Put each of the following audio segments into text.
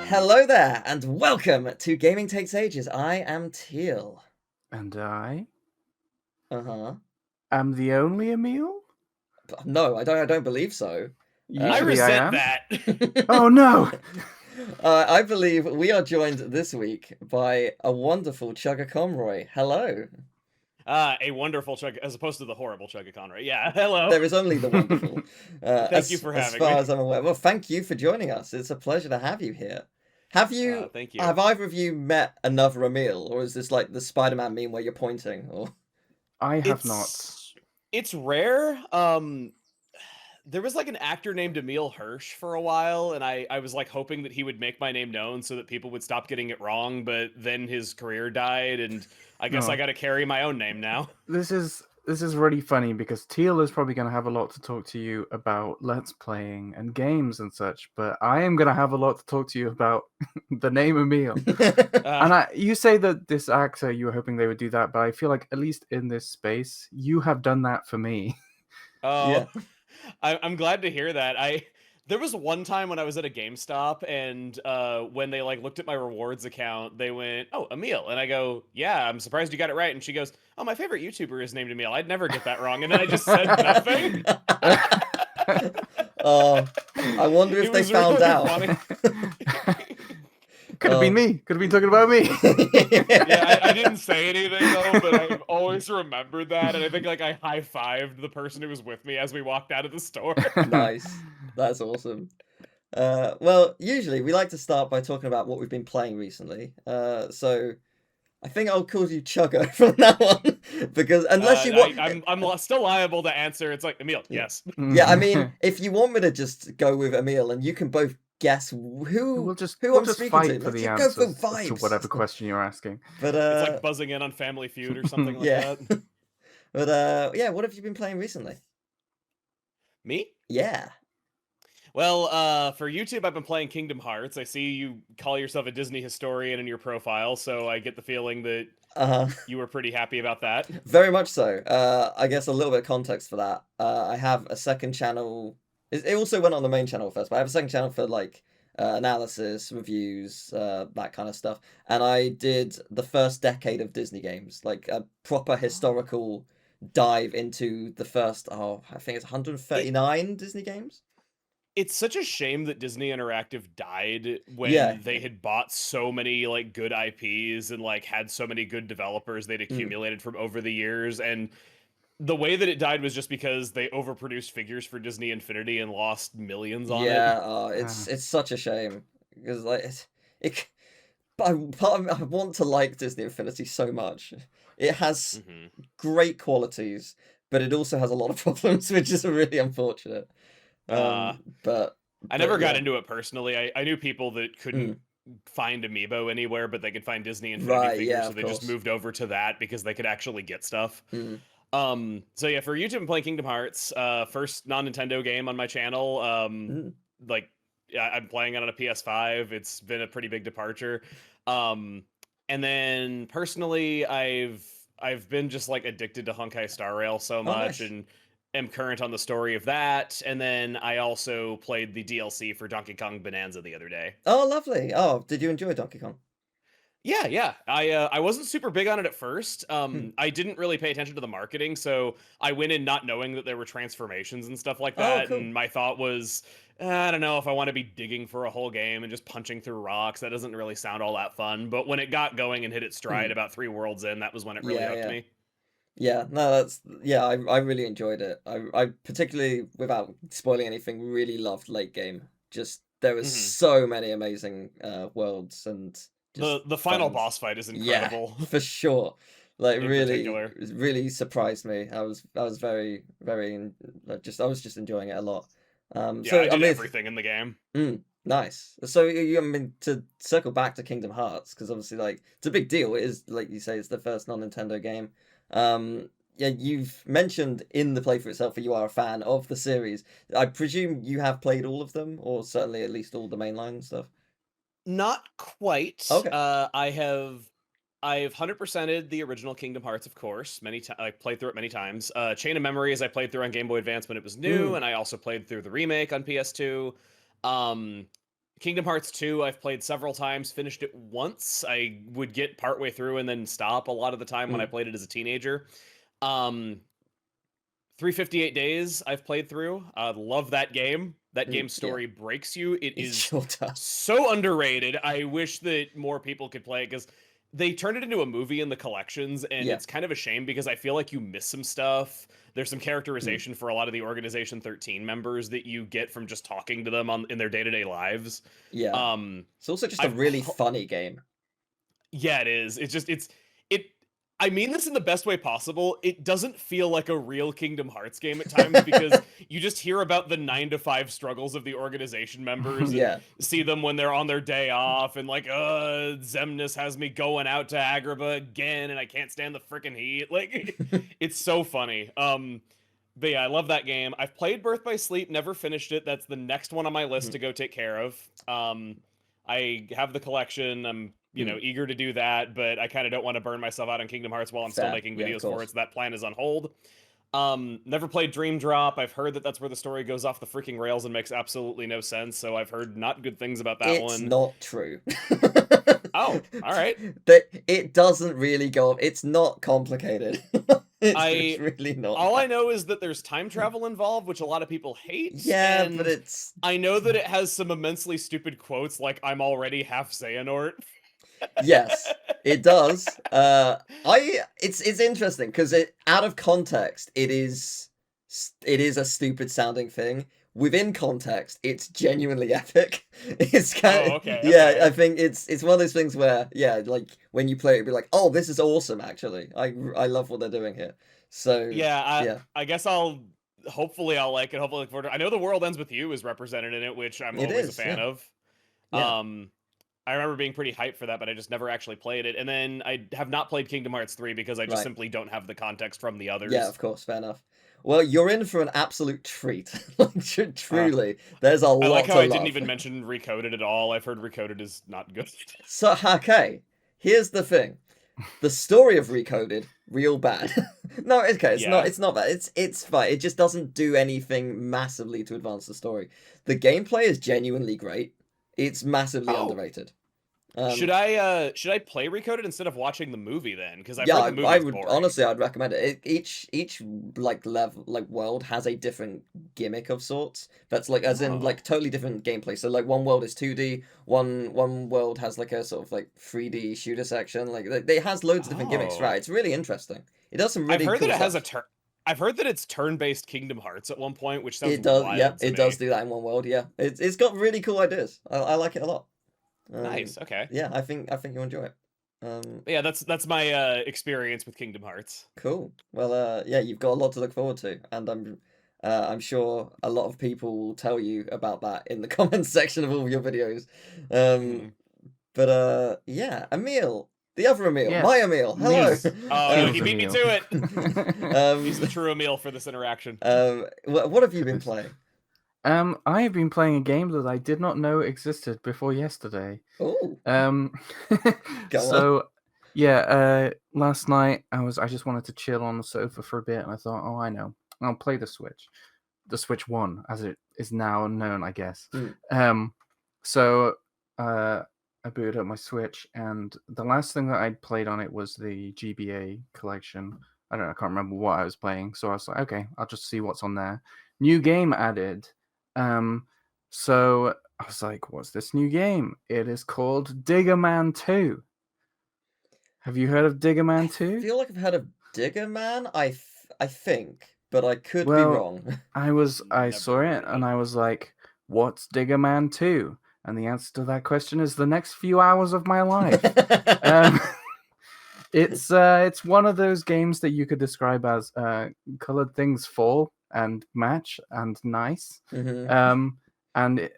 Hello there, and welcome to Gaming Takes Ages. I am Teal. And I Uh-huh. am the only Emil? No, I don't believe so. I Usually I resent am. that. Oh no! I believe we are joined this week by a wonderful Chuggaaconroy. Hello. A wonderful Chugga, as opposed to the horrible Chuggaaconroy. Yeah, hello. There is only the wonderful. Thank you as for as having far me. as I'm aware. Well, thank you for joining us. It's a pleasure to have you here. Thank you. Have either of you met another Emil, or is this like the Spider-Man meme where you're pointing? Or I have not. It's rare. There was like an actor named Emil Hirsch for a while, and I was like hoping that he would make my name known so that people would stop getting it wrong, but then his career died, and I guess I No. got to carry my own name now. This is really funny because Teal is probably going to have a lot to talk to you about Let's Playing and games and such, but I am going to have a lot to talk to you about the name Emil. And you say that this actor, you were hoping they would do that, but I feel like at least in this space, you have done that for me. Oh, yeah. I'm glad to hear that. There was one time when I was at a GameStop, and when they like looked at my rewards account, they went, "Oh, Emil," and I go, "Yeah, I'm surprised you got it right." And she goes, "Oh, my favorite YouTuber is named Emil. I'd never get that wrong." And then I just said nothing. Oh, I wonder if It they was found really out. funny. Could have been me. Could have been talking about me. Yeah, I didn't say anything though, but I've always remembered that, and I think like I high-fived the person who was with me as we walked out of the store. Nice. That's awesome. Well, usually we like to start by talking about what we've been playing recently. So I think I'll call you Chugga from now on because unless you want, I'm still liable to answer. It's like Emil, yeah. yes. Yeah, I mean, if you want me to just go with Emil and you can both guess who We'll I'm just speaking fight to, for let's the just go for answers to vibes. whatever question you're asking. But It's like buzzing in on Family Feud or something like yeah. that. But yeah, what have you been playing recently? Me? Yeah. Well, for YouTube, I've been playing Kingdom Hearts. I see you call yourself a Disney historian in your profile, so I get the feeling that Uh-huh. you were pretty happy about that. Very much so. I guess a little bit of context for that. I have a second channel. It also went on the main channel first, but I have a second channel for like analysis, reviews, that kind of stuff. And I did the first decade of Disney games, like a proper historical dive into the first, I think it's It 139 Disney games. it's such a shame that Disney Interactive died Yeah. when they had bought so many like good IPs and like had so many good developers they'd Mm. accumulated from over the years, and the way that it died was just because they overproduced figures for Disney Infinity and lost millions on it. Yeah, it's such a shame because like it part of me, I want to like Disney Infinity so much. It has hmm great qualities, but it also has a lot of problems, which is really unfortunate. Uh, But I never got yeah. into it personally. I knew people that couldn't Mm. find Amiibo anywhere, but they could find Disney Infinity Right, yeah, figures, so of they just course. moved over to that because they could actually get stuff. Mm. So yeah, for YouTube, I'm playing Kingdom Hearts, first non-Nintendo game on my channel. Mm. Like, yeah, I'm playing it on a PS5. It's been a pretty big departure. Um, and then personally, I've been just like addicted to Honkai Star Rail so Oh, much, nice. and am current on the story of that. And then I also played the DLC for Donkey Kong Bonanza the other day. Oh, lovely. Oh, did you enjoy Donkey Kong? Yeah. I wasn't super big on it at first. Hmm. I didn't really pay attention to the marketing, so I went in not knowing that there were transformations and stuff like Oh, that. cool. And my thought was, I don't know if I want to be digging for a whole game and just punching through rocks. That doesn't really sound all that fun. But when it got going and hit its stride Mm. about 3 worlds in, that was when it really Yeah, hooked yeah. me. Yeah, no, I really enjoyed it. I particularly, without spoiling anything, really loved late game. Just there was hmm so many amazing worlds and just The final fun. boss fight is Yeah, incredible for sure. Like in particular. really surprised me. I was I was just enjoying it a lot. Yeah, I I did mean, everything in the game. nice. So I mean, to circle back to Kingdom Hearts, because obviously, like, it's a big deal. It is, like you say, it's the first non-Nintendo game. Yeah, you've mentioned in the playthrough itself that you are a fan of the series. I presume you have played all of them, or certainly at least all the mainline stuff. Not quite. Okay. I've 100%ed the original Kingdom Hearts, of course. I played through it many times. Chain of Memories I played through on Game Boy Advance when it was new, Mm. and I also played through the remake on PS2. Um, Kingdom Hearts 2, I've played several times, finished it once. I would get partway through and then stop a lot of the time when I played it as a teenager. 358 Days I've played through. Love that game. That game's story breaks you. It is sure does. so underrated. I wish that more people could play it because they turned it into a movie in the collections, and it's kind of a shame because I feel like you miss some stuff. There's some characterization for a lot of the Organization 13 members that you get from just talking to them in their day-to-day lives. Yeah. It's also just a really funny game. Yeah, it is. I mean this in the best way possible. It doesn't feel like a real Kingdom Hearts game at times because you just hear about the 9 to 5 struggles of the organization members and see them when they're on their day off and like, Zemnis has me going out to Agrabah again and I can't stand the freaking heat. Like, it's so funny. But yeah, I love that game. I've played Birth by Sleep, never finished it. That's the next one on my list to go take care of. I have the collection. I'm eager to do that, but I kind of don't want to burn myself out on Kingdom Hearts while I'm still making videos for it, so that plan is on hold. Never played Dream Drop. I've heard that that's where the story goes off the freaking rails and makes absolutely no sense, so I've heard not good things about that one. It's not true. Oh, all right. It doesn't really go off. It's not complicated. It's really not. All I know is that there's time travel involved, which a lot of people hate. Yeah, but it's... I know that it has some immensely stupid quotes like, I'm already half Xehanort. Yes, it does. It's interesting because out of context, it is a stupid sounding thing. Within context, it's genuinely epic. It's kind of okay. I think it's one of those things where like when you play it, it'd be like, oh, this is awesome. Actually, I love what they're doing here. So I guess hopefully I'll like it. Hopefully look forward to it. I know The World Ends With You is represented in it, which I'm always a fan of. Yeah. I remember being pretty hyped for that, but I just never actually played it. And then I have not played Kingdom Hearts 3 because I just simply don't have the context from the others. Yeah, of course, fair enough. Well, you're in for an absolute treat. Like, truly, there's a lot to love. I like how I didn't even mention Recoded at all. I've heard Recoded is not good. So, okay, here's the thing. The story of Recoded, real bad. No, okay, it's not bad. It's fine. It just doesn't do anything massively to advance the story. The gameplay is genuinely great. It's massively underrated. Should I play Recoded instead of watching the movie then? Because I would honestly, I'd recommend it. Each like level, like world has a different gimmick of sorts. That's like as in like totally different gameplay. So like one world is 2D, one world has like a sort of like 3D shooter section. Like it has loads of different gimmicks. Right, it's really interesting. It does some really. I've heard cool that it stuff. has a turn. I've heard that it's turn-based Kingdom Hearts at one point, which sounds it does. wild Yeah, to it me. does do that in one world. Yeah, it's got really cool ideas. I like it a lot. Nice. Okay. Yeah, I think you'll enjoy it. Yeah, that's my experience with Kingdom Hearts. Cool. Well, yeah, you've got a lot to look forward to, and I'm sure a lot of people will tell you about that in the comments section of all of your videos. But yeah, Emil, the other Emil, my Emil. Hello. Yes. Oh, he beat me to it. He's the true Emil for this interaction. What have you been playing? I have been playing a game that I did not know existed before yesterday. Oh. So, yeah, last night I just wanted to chill on the sofa for a bit, and I thought, oh, I know, I'll play the Switch 1, as it is now known, I guess. So I booted up my Switch, and the last thing that I'd played on it was the GBA collection. I can't remember what I was playing, so I was like, okay, I'll just see what's on there. New game added. So I was like, what's this new game? It is called Digger Man 2. Have you heard of Digger Man 2? I feel like I've heard of Digger Man, I think, but I could be wrong. I saw it and I was like, what's Digger Man 2? And the answer to that question is the next few hours of my life. It's one of those games that you could describe as colored things fall and match and nice. And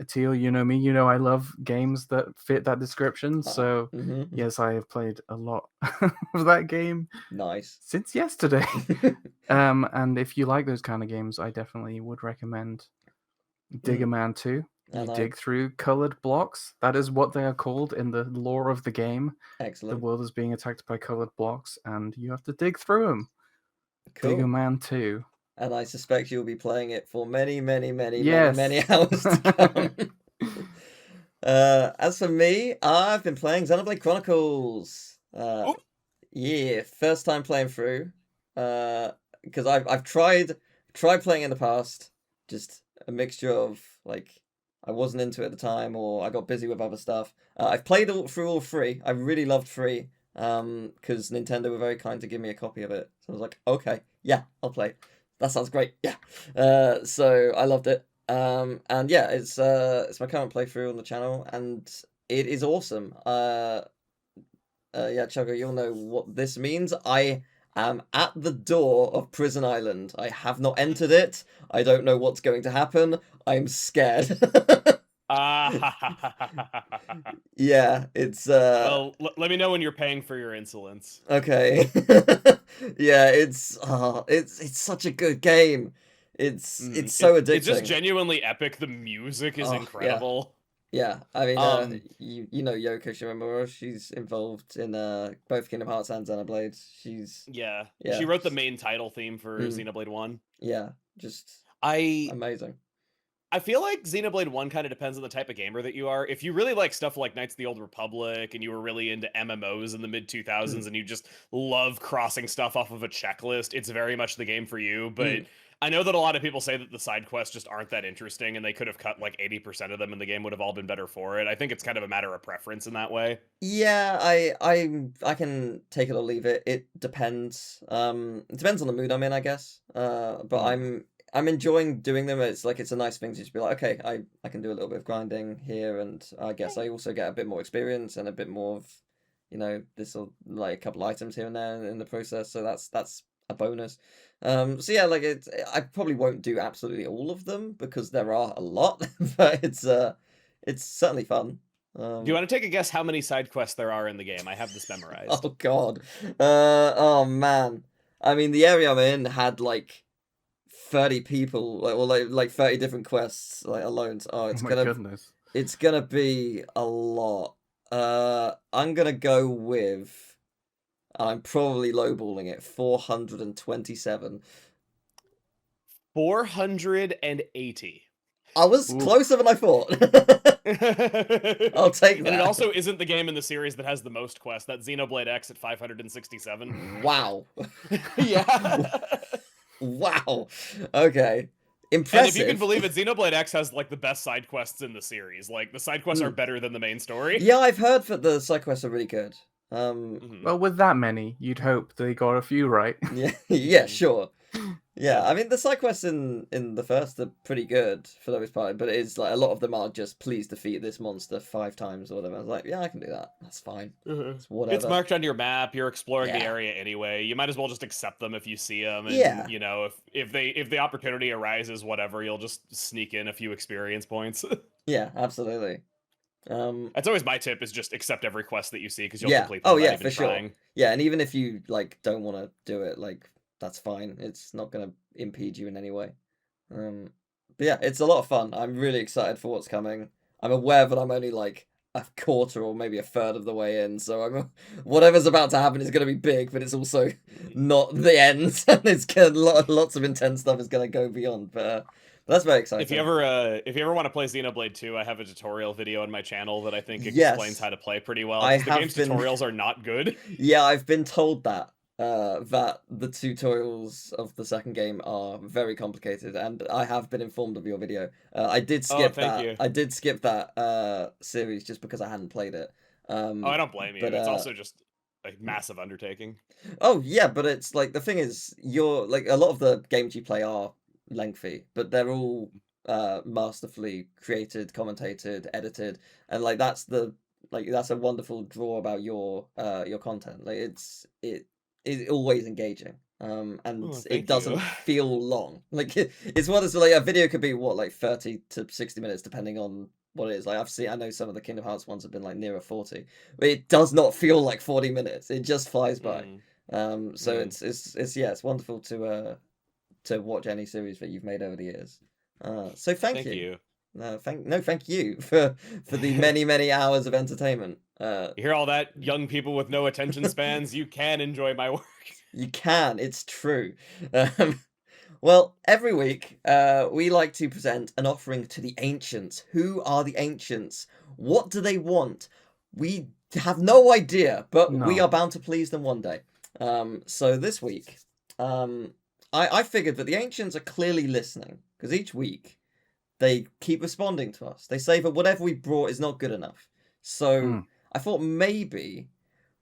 Teal, you know me, you know I love games that fit that description. So yes, I have played a lot of that game. Nice. Since yesterday. And if you like those kind of games, I definitely would recommend Digger Man 2. You dig through colored blocks. That is what they are called in the lore of the game. Excellent. The world is being attacked by colored blocks, and you have to dig through them. Cool. Digger Man 2. And I suspect you'll be playing it for many, many, many, many hours to come. As for me, I've been playing Xenoblade Chronicles. Oop. Yeah, first time playing through. Because I've tried playing in the past, just a mixture of like I wasn't into it at the time or I got busy with other stuff. I've played through all three. I really loved three. Because Nintendo were very kind to give me a copy of it. So I was like, okay, yeah, I'll play. That sounds great. Yeah. So I loved it. And yeah, it's my current playthrough on the channel, and it is awesome. Yeah, Chugga, you'll know what this means. I am at the door of Prison Island. I have not entered it. I don't know what's going to happen. I'm scared. Yeah, it's Well, let me know when you're paying for your insolence. okay. Yeah, it's such a good game. It's so addicting. It's just genuinely epic. The music is Oh, yeah. incredible. Yeah, I mean, Um, you know Yoko Shimomura. She's involved in both Kingdom Hearts and Xenoblade. yeah, Yeah, she wrote the main title theme for Xenoblade 1. yeah, just I amazing. I feel like Xenoblade 1 kind of depends on the type of gamer that you are. If you really like stuff like Knights of the Old Republic and you were really into MMOs in the mid 2000s and you just love crossing stuff off of a checklist, it's very much the game for you. But I know that a lot of people say that the side quests just aren't that interesting and they could have cut like 80% of them and the game would have all been better for it. I think it's kind of a matter of preference in that way. Yeah, I can take it or leave it. It depends. It depends on the mood I'm in, I guess. But I'm enjoying doing them. It's like it's a nice thing to just be like, okay, I can do a little bit of grinding here, and I guess I also get a bit more experience and a bit more of, this will like a couple items here and there in the process. So that's a bonus. So yeah, like I probably won't do absolutely all of them because there are a lot, but it's certainly fun. Do you want to take a guess how many side quests there are in the game? I have this memorized. Oh God. Oh man. I mean, the area I'm in had like 30 people, like 30 different quests, like alone. Oh, Oh my goodness. it's gonna be a lot. I'm gonna go with, I'm probably lowballing it, 427. 480. I was closer than I thought. I'll take that. And it also isn't the game in the series that has the most quests. That's Xenoblade X at 567. Wow. Yeah. Wow. Okay. Impressive. And if you can believe it, Xenoblade X has like the best side quests in the series. Like the side quests are better than the main story. Yeah, I've heard that the side quests are really good. Well, with that many, you'd hope they got a few right. Yeah, yeah, sure. Yeah, I mean the side quests in the first are pretty good for the most part, but it's like a lot of them are just please defeat this monster 5 times or whatever. I was like, yeah, I can do that. That's fine. It's whatever. It's marked on your map. You're exploring the area anyway. You might as well just accept them if you see them. And, you know, if the opportunity arises, whatever, you'll just sneak in a few experience points. Yeah, absolutely. That's always my tip: is just accept every quest that you see because you'll yeah. complete them Oh without yeah, even for trying. sure. Yeah, and even if you like don't want to do it, like that's fine. It's not gonna impede you in any way. But yeah, it's a lot of fun. I'm really excited for what's coming. I'm aware that I'm only like a quarter or maybe a third of the way in, so whatever's about to happen is going to be big, but it's also not the end, and it's lots of intense stuff is going to go beyond. But that's very exciting. If you ever want to play Xenoblade 2, I have a tutorial video on my channel that I think explains how to play pretty well. The game's tutorials are not good. Yeah, I've been told that the tutorials of the second game are very complicated, and I have been informed of your video. I did skip that. I did skip that series just because I hadn't played it. I don't blame you. But it's also just a massive undertaking. Oh yeah, but it's like the thing is, you're like a lot of the games you play are lengthy, but they're all masterfully created, commentated, edited, and like that's a wonderful draw about your content. Like it is always engaging. And it doesn't feel long. Like it's one of those, like a video could be what, like 30 to 60 minutes depending on what it is. Like I know some of the Kingdom Hearts ones have been like nearer 40, but it does not feel like 40 minutes. It just flies by. So it's wonderful to watch any series that you've made over the years. So thank you. Thank you for the many hours of entertainment. You hear all that, young people with no attention spans? You can enjoy my work. You can. It's true. Well, every week, we like to present an offering to the ancients. Who are the ancients? What do they want? We have no idea, but we No. are bound to please them one day. So this week, I figured that the ancients are clearly listening, because each week they keep responding to us. They say that whatever we brought is not good enough. So I thought maybe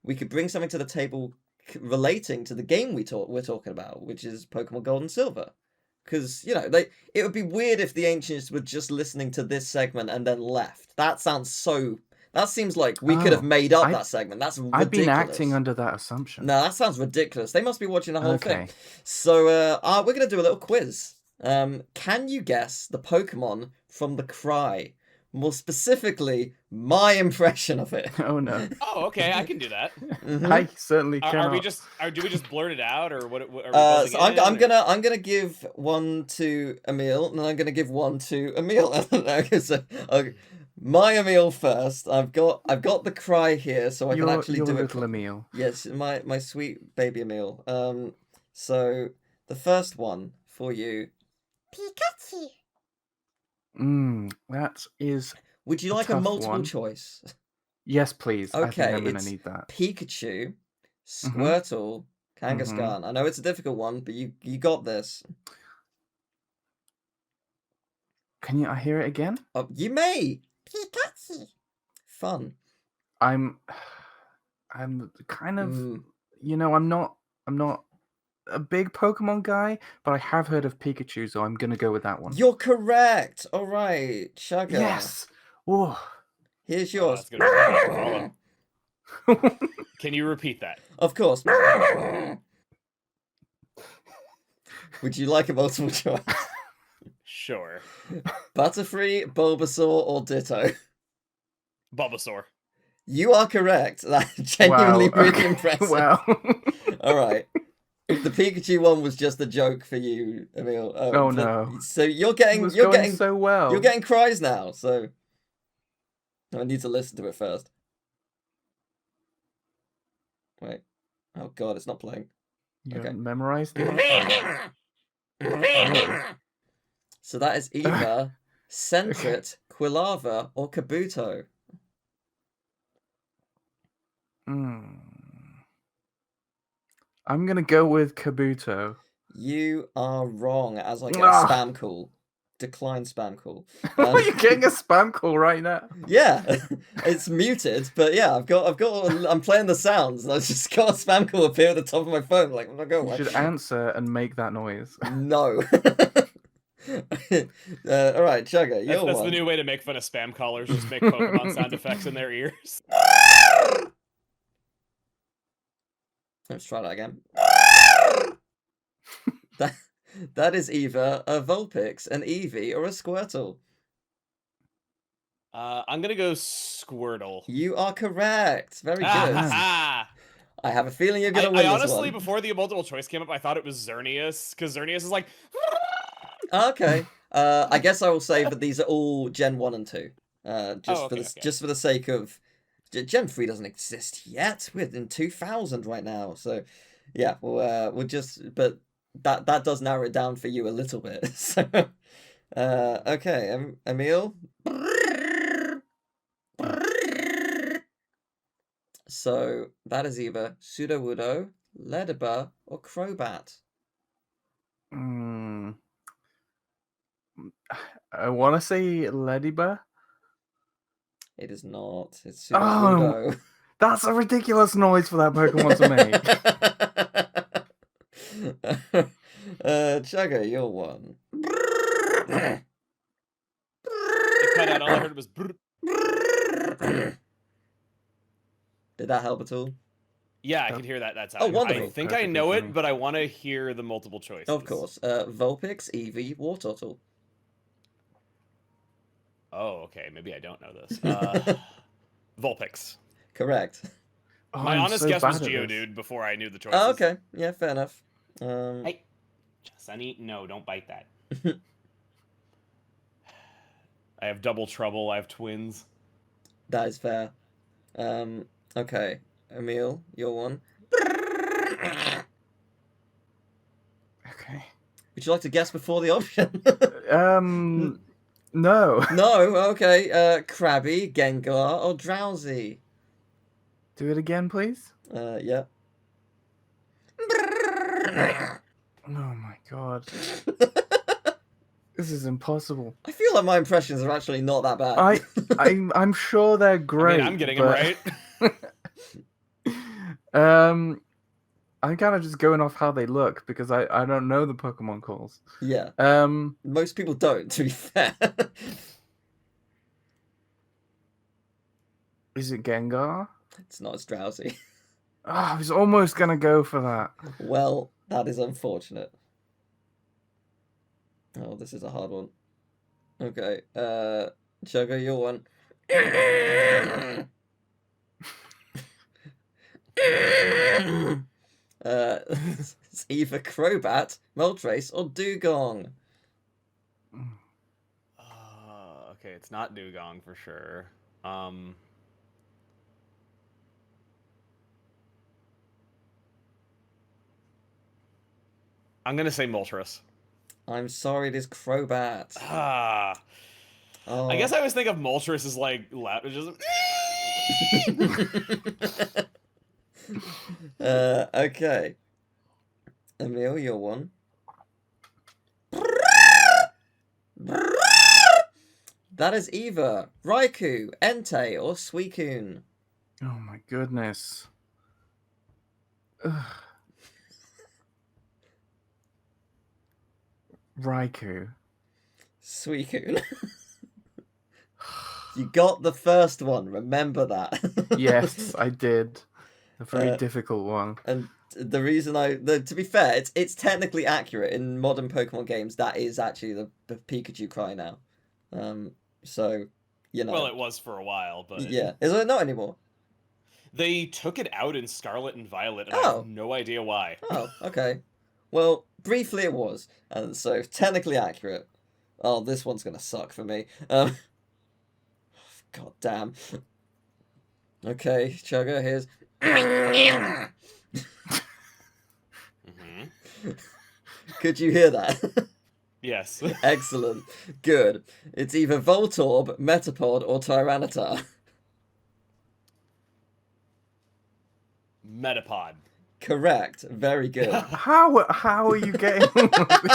we could bring something to the table relating to the game we're talking about, which is Pokemon Gold and Silver. Because, you know, it would be weird if the ancients were just listening to this segment and then left. That seems like we could have made up that segment. That's ridiculous. I've been acting under that assumption. No, that sounds ridiculous. They must be watching the whole Okay. thing. So, we're going to do a little quiz. Can you guess the Pokemon from the cry? More specifically, my impression of it. Oh no. Oh, okay, I can do that. I certainly cannot. Do we just blurt it out, or what? Are we So I'm gonna give one to Emil, and I'm gonna give one to Emil. So, okay, my Emil first. I've got the cry here, so I can actually do it. Little Emil. Yes, my sweet baby Emil. So the first one for you. Pikachu. That is. Would you like a tough multiple one. choice? Yes, please. I Okay, think I'm gonna it's need that. Pikachu, Squirtle, Kangaskhan. I know it's a difficult one, but you got this. Can I hear it again? Oh, you may. Pikachu. Fun. I'm kind of, I'm not a big Pokemon guy, but I have heard of Pikachu, so I'm gonna go with that one. You're correct. All right, Chugga. Yes. Oh. Here's Oh, yours. that's gonna be hard to follow. Can you repeat that? Of course. Would you like a multiple choice? Sure. Butterfree, Bulbasaur, or Ditto? Bulbasaur. You are correct. That's genuinely Wow, really okay. impressive. Wow. All right. The Pikachu one was just a joke for you, Emil. Oh, no. So you're It getting was you're going getting so well. you're getting cries now. So I need to listen to it first. Wait. Oh God, it's not playing. You Okay. haven't memorized it? Oh. So that is either Sentret, Quilava, or Kabuto. I'm gonna go with Kabuto. You are wrong, as I get a spam call. Decline spam call. You're getting a spam call right now. Yeah, it's muted, but yeah, I'm playing the sounds, and I just got a spam call appear at the top of my phone. Like, I'm not going. You should answer and make that noise. No. All right, Chugga, you're That's one. the new way to make fun of spam callers. Just make Pokemon sound effects in their ears. Let's try that again. That is either a Vulpix, an Eevee, or a Squirtle. I'm gonna go Squirtle. You are correct. Very good. Ah, I have a feeling you're gonna win I this honestly, one. before the multiple choice came up, I thought it was Xerneas, because Xerneas is like. Okay. I guess I will say that these are all Gen 1 and 2. Just for the sake of Gen 3 doesn't exist yet. We're in 2000 right now. So yeah, we'll just but that does narrow it down for you a little bit. So okay, Emil. So that is either Sudowoodo, Ledibur, or Crobat. I want to say Ledibur. It is not. It's Sudowoodo. That's a ridiculous noise for that Pokemon to make. Chugga, you're one. It cut out. All I heard was. Did that help at all? Yeah, I could hear that. That's how. Oh, wonderful. I think I know it, but I want to hear the multiple choices. Of course. Vulpix, Eevee, Wartortle. Oh, okay. Maybe I don't know this. Vulpix. Correct. My honest guess was Geodude before I knew the choices. Oh, okay. Yeah, fair enough. Hey, Sunny, no, don't bite that. I have double trouble. I have twins. That is fair. Okay. Emil, you're one. Okay. Would you like to guess before the option? No. No. Okay. Crabby, Gengar, or Drowsy? Do it again, please. Yeah. Oh my god. This is impossible. I feel like my impressions are actually not that bad. I'm sure they're I great. mean, I'm getting them right. I'm kind of just going off how they look because I don't know the Pokemon calls. Yeah. Um, Most people don't, to be fair. is it Gengar? It's not as drowsy. Oh, I was almost gonna go for that. Well, that is unfortunate. Oh, this is a hard one. Okay. Chugga, your one. It's either Crobat, Moltres, or Dugong. Okay, it's not Dugong for sure. I'm gonna say Moltres. I'm sorry, it is Crobat. Ah. Oh. I guess I always think of Moltres as like loud. Just... Okay. Emil, your one. That is either Raikou, Entei, or Suicune. Oh my goodness. Ugh. Raikou. Suicune. You got the first one, remember that. Yes, I did. A very difficult one. And the reason to be fair, it's technically accurate in modern Pokemon games. That is actually the Pikachu cry now. So, you know. Well, it was for a while, but yeah, is it not anymore? They took it out in Scarlet and Violet, and I Oh. have no idea why. Oh, okay. Well, briefly it was, and so technically accurate. Oh, this one's gonna suck for me. God damn. Okay, Chugga, here's. Mm-hmm. Could you hear that? Yes. Excellent. Good. It's either Voltorb, Metapod, or Tyranitar. Metapod. Correct. Very good. How are you getting all of these?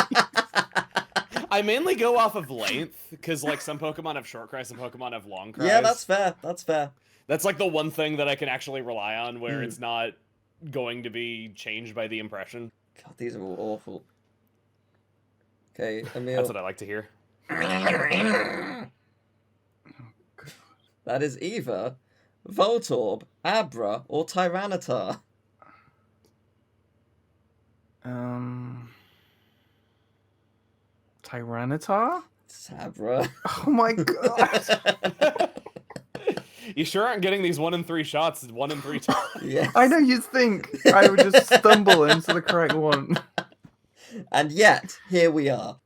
I mainly go off of length, because like some Pokemon have short cries, some Pokemon have long cries. Yeah, that's fair. That's fair. That's like the one thing that I can actually rely on where it's not going to be changed by the impression. God, these are all awful. Okay, Emil. That's what I like to hear. That is either Voltorb, Abra, or Tyranitar. Tyranitar? It's Abra. Oh my god. You sure aren't getting these 1 in 3 shots 1 in 3 times. Yes. I know you'd think I would just stumble into the correct one. And yet, here we are.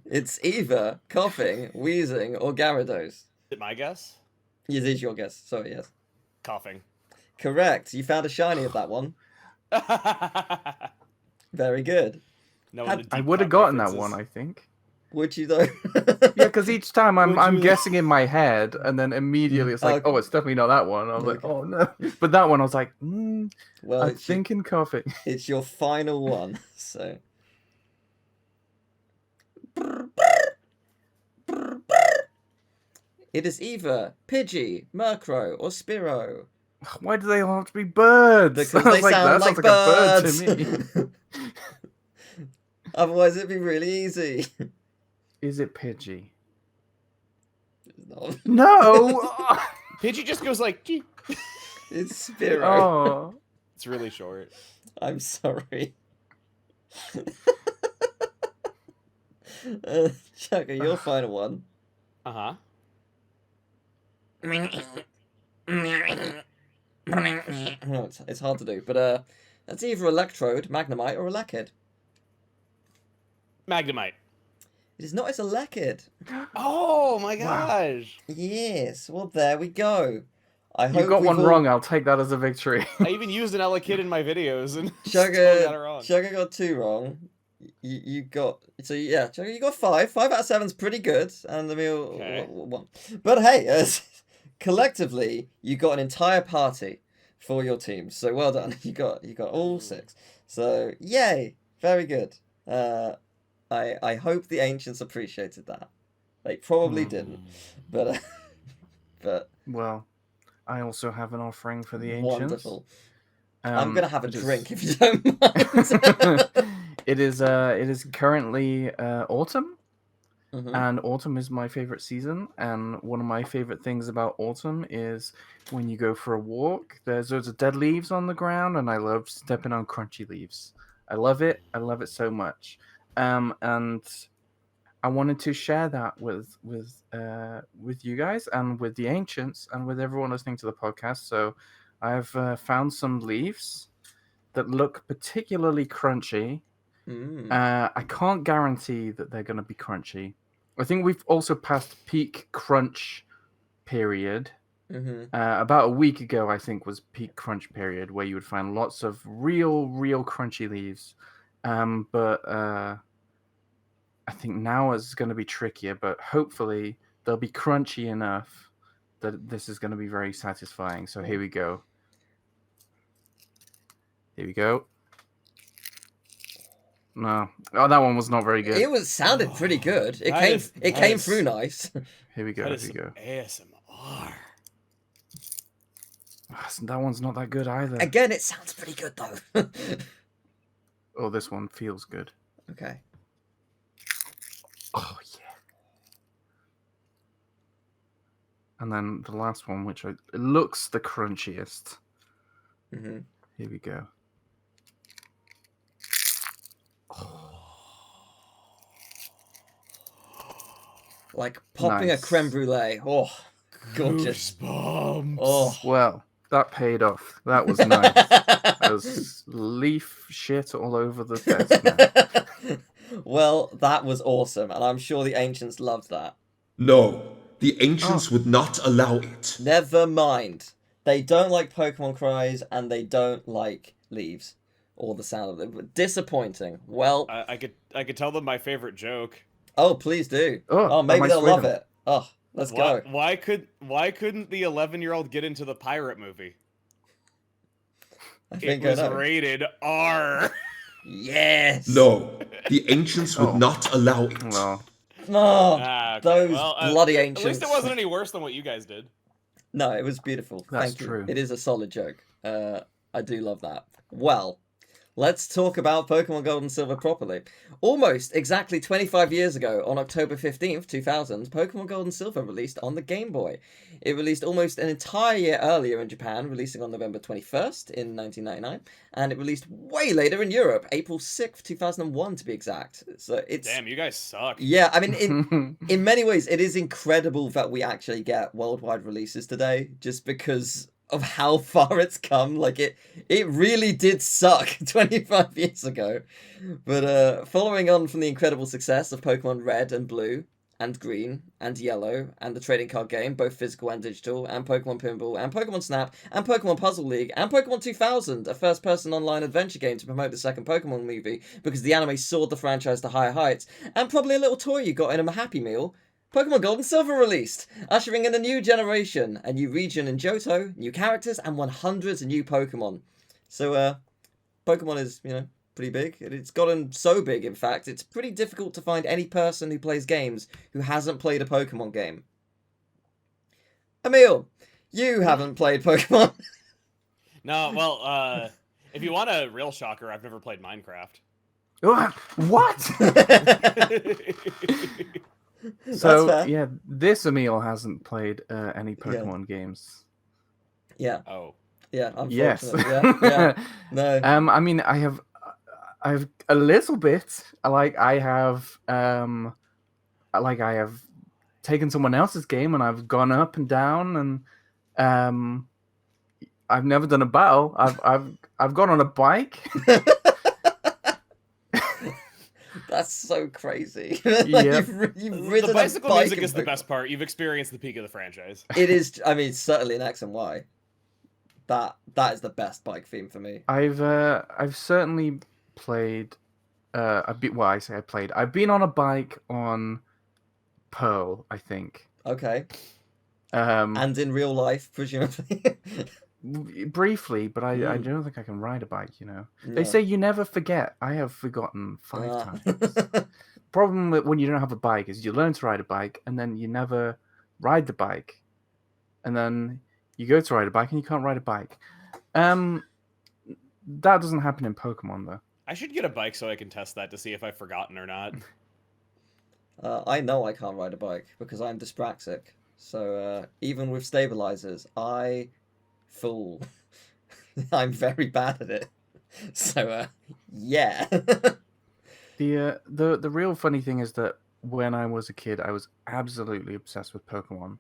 It's either coughing, wheezing, or Gyarados. Is it my guess? It is your guess. Sorry, yes. Coughing. Correct. You found a shiny of that one. Very good. No, I would have gotten that one, I think. Would you though? Yeah, because each time I'm Would you? guessing in my head, and then immediately it's like, Okay. oh, it's definitely not that one. I was like, Okay. oh no. But that one, I was like, Well, I'm it's your, thinking coffee. it's your final one, so. It is either Pidgey, Murkrow, or Spearow. Why do they all have to be birds? Because I was they sound that like sounds birds. like a bird to me. Otherwise, it'd be really easy. Is it Pidgey? No, No! Pidgey just goes like, "Gee." it's Spearow. Oh. It's really short. I'm sorry. Chugga, your final one. Uh-huh. No, it's hard to do, but that's either Electrode, Magnemite, or Elekid. Magnemite. It is not, it's Elekid. Oh my Wow. gosh. Yes, well, there we go. I You hope got we've one all- wrong. I'll take that as a victory. I even used an Ella Kid in my videos and still got it wrong. Chugga got 2 wrong. You got Chugga, you got 5. 5 out of 7's pretty good, and the meal Okay. 1. But hey, collectively, you got an entire party for your team. So well done. You got all 6. So yay, very good. I hope the ancients appreciated that. They probably didn't, but but Well, I also have an offering for the ancients. wonderful. I'm gonna have a drink if you don't mind. It is currently autumn, Mhm. and autumn is my favorite season. And one of my favorite things about autumn is when you go for a walk. There's loads of dead leaves on the ground, and I love stepping on crunchy leaves. I love it. I love it so much. And I wanted to share that with you guys and with the ancients and with everyone listening to the podcast. So I've found some leaves that look particularly crunchy. I can't guarantee that they're going to be crunchy. I think we've also passed peak crunch period. About a week ago, I think, was peak crunch period, where you would find lots of real crunchy leaves. But I think now it's going to be trickier, but hopefully they'll be crunchy enough that this is going to be very satisfying. So here we go. Here we go. No. Oh, that one was not very good. It sounded pretty good. It That came is- through nice. Here we go. That Here is we some go. ASMR. That one's not that good either. Again, it sounds pretty good though. Oh, this one feels good. Okay. Oh, yeah. And then the last one, which it looks the crunchiest. hmm Here we go. Like popping Nice. a creme brulee. Oh, gorgeous. Goosebumps. Oh. Well, that paid off. That was nice. There's leaf shit all over the desk now. Well, that was awesome, and I'm sure the ancients loved that. No, the ancients would not allow it. Never mind. They don't like Pokemon cries, and they don't like leaves or the sound of them. Disappointing. Well, I could tell them my favorite joke. oh, please do. Oh, Oh, I maybe might they'll sway love them. it. Oh, let's go. Why couldn't the 11-year-old get into the pirate movie? I It think was I know. rated R. Yes. No, the ancients would Oh. not allow it. Well, Oh, Okay. those Well, bloody At ancients. least it wasn't any worse than what you guys did. No, it was beautiful. That's Thank you. true. It is a solid joke. I do love that. Well, let's talk about Pokemon Gold and Silver properly. Almost exactly 25 years ago, on October 15th, 2000, Pokemon Gold and Silver released on the Game Boy. It released almost an entire year earlier in Japan, releasing on November 21st in 1999, and it released way later in Europe, April 6th, 2001 to be exact. So it's Damn, you guys suck. yeah, I mean, in many ways, it is incredible that we actually get worldwide releases today, just because of how far it's come. Like it really did suck 25 years ago. But following on from the incredible success of Pokemon Red and Blue and Green and Yellow and the trading card game, both physical and digital, and Pokemon Pinball and Pokemon Snap and Pokemon Puzzle League and Pokemon 2000, a first-person online adventure game to promote the second Pokemon movie because the anime soared the franchise to higher heights, and probably a little toy you got in a Happy Meal, Pokemon Gold and Silver released, ushering in a new generation, a new region in Johto, new characters, and 100 new Pokemon. So, Pokemon is, pretty big. It's gotten so big, in fact, it's pretty difficult to find any person who plays games who hasn't played a Pokemon game. Emil, you haven't played Pokemon. No, well, if you want a real shocker, I've never played Minecraft. What? That's So fair. yeah, this Emil hasn't played any Pokemon games. Yeah, Oh. yeah, Yes. unfortunately. Yeah. No. I mean, I have a little bit. I have taken someone else's game and I've gone up and down and I've never done a battle. I've gone on a bike. That's so crazy. Like, Yep. you've ridden The bicycle a bike music in is the Pokemon. best part. You've experienced the peak of the franchise. It is. I mean, certainly in X and Y. That is the best bike theme for me. I've certainly played a bit. Well, I say I played. I've been on a bike on Pearl, I think. Okay. Um, And in real life, presumably. briefly, but I Mm. don't think I can ride a bike. You know, No. they say you never forget. I have forgotten 5 Ah. times. Problem with when you don't have a bike is you learn to ride a bike and then you never ride the bike, and then you go to ride a bike and you can't ride a bike. That doesn't happen in Pokemon though. I should get a bike so I can test that to see if I've forgotten or not. I know I can't ride a bike because I'm dyspraxic. So even with stabilizers, I fool. I'm very bad at it. So yeah. The real funny thing is that when I was a kid, I was absolutely obsessed with Pokemon.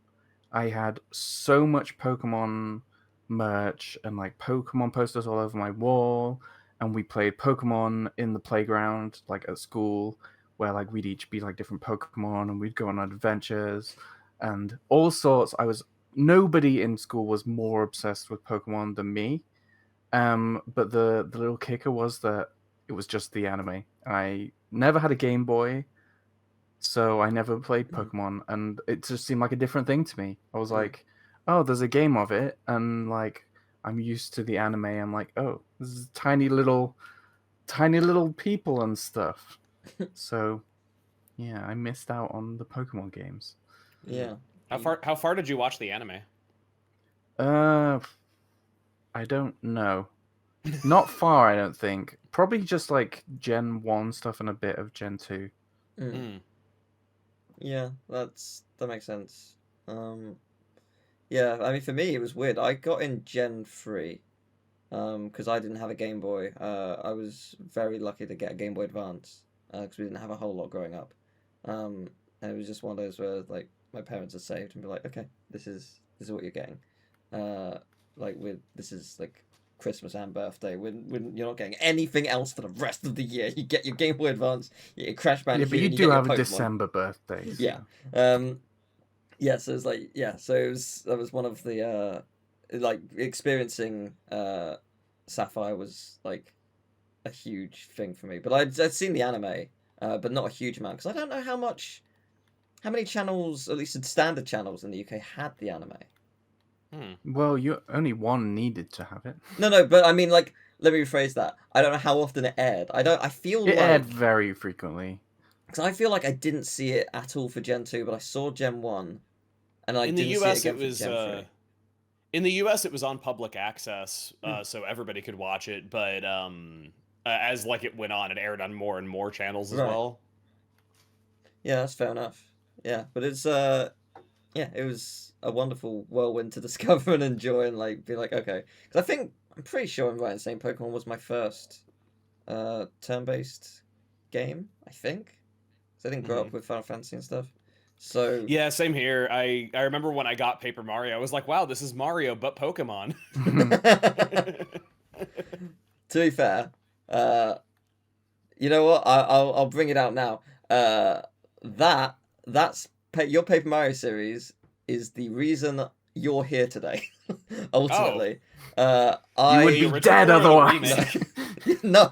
I had so much Pokemon merch and like Pokemon posters all over my wall, and we played Pokemon in the playground, like at school, where like we'd each be like different Pokemon and we'd go on adventures and all sorts. Nobody in school was more obsessed with Pokemon than me. But the little kicker was that it was just the anime. I never had a Game Boy, so I never played Pokemon, and it just seemed like a different thing to me. I was like, oh, there's a game of it, and like I'm used to the anime. I'm like, oh, this is tiny little people and stuff. So yeah, I missed out on the Pokemon games. Yeah. How far did you watch the anime? I don't know. Not far, I don't think. Probably just like Gen 1 stuff and a bit of Gen 2. Mm. Yeah, that makes sense. Yeah, I mean for me it was weird. I got in Gen 3 because I didn't have a Game Boy. I was very lucky to get a Game Boy Advance because we didn't have a whole lot growing up. And it was just one of those where like my parents had saved and be like, okay, this is what you're getting. This is like Christmas and birthday. When you're not getting anything else for the rest of the year, you get your Game Boy Advance, you get your Crash Yeah, Bandicoot, but you and you do get your have a Pokemon. December birthday. So. Yeah. Yeah, so it's like so that was one of the like experiencing Sapphire was like a huge thing for me. But I'd seen the anime, but not a huge amount because I don't know how many channels, at least standard channels in the UK, had the anime. Well, you only one needed to have it. No, but I mean, like, let me rephrase that. I don't know how often it aired. I feel It like aired very frequently. because I feel like I didn't see it at all for Gen 2, but I saw Gen 1, and I In the didn't US, see it it again was for Gen 3. in the US it was on public access, so everybody could watch it. But as like it went on, it aired on more and more channels as Right. well. Yeah, that's fair enough. Yeah, but it's it was a wonderful whirlwind to discover and enjoy and like be like, okay, because I'm pretty sure I'm right in saying Pokemon was my first turn-based game. I think. So I didn't grow up with Final Fantasy and stuff. So Yeah, same here. I remember when I got Paper Mario, I was like, wow, this is Mario but Pokemon. to be fair, you know what? I'll bring it out now. Your Paper Mario series is the reason you're here today. Ultimately, You I would be original dead or the otherwise. remake? no.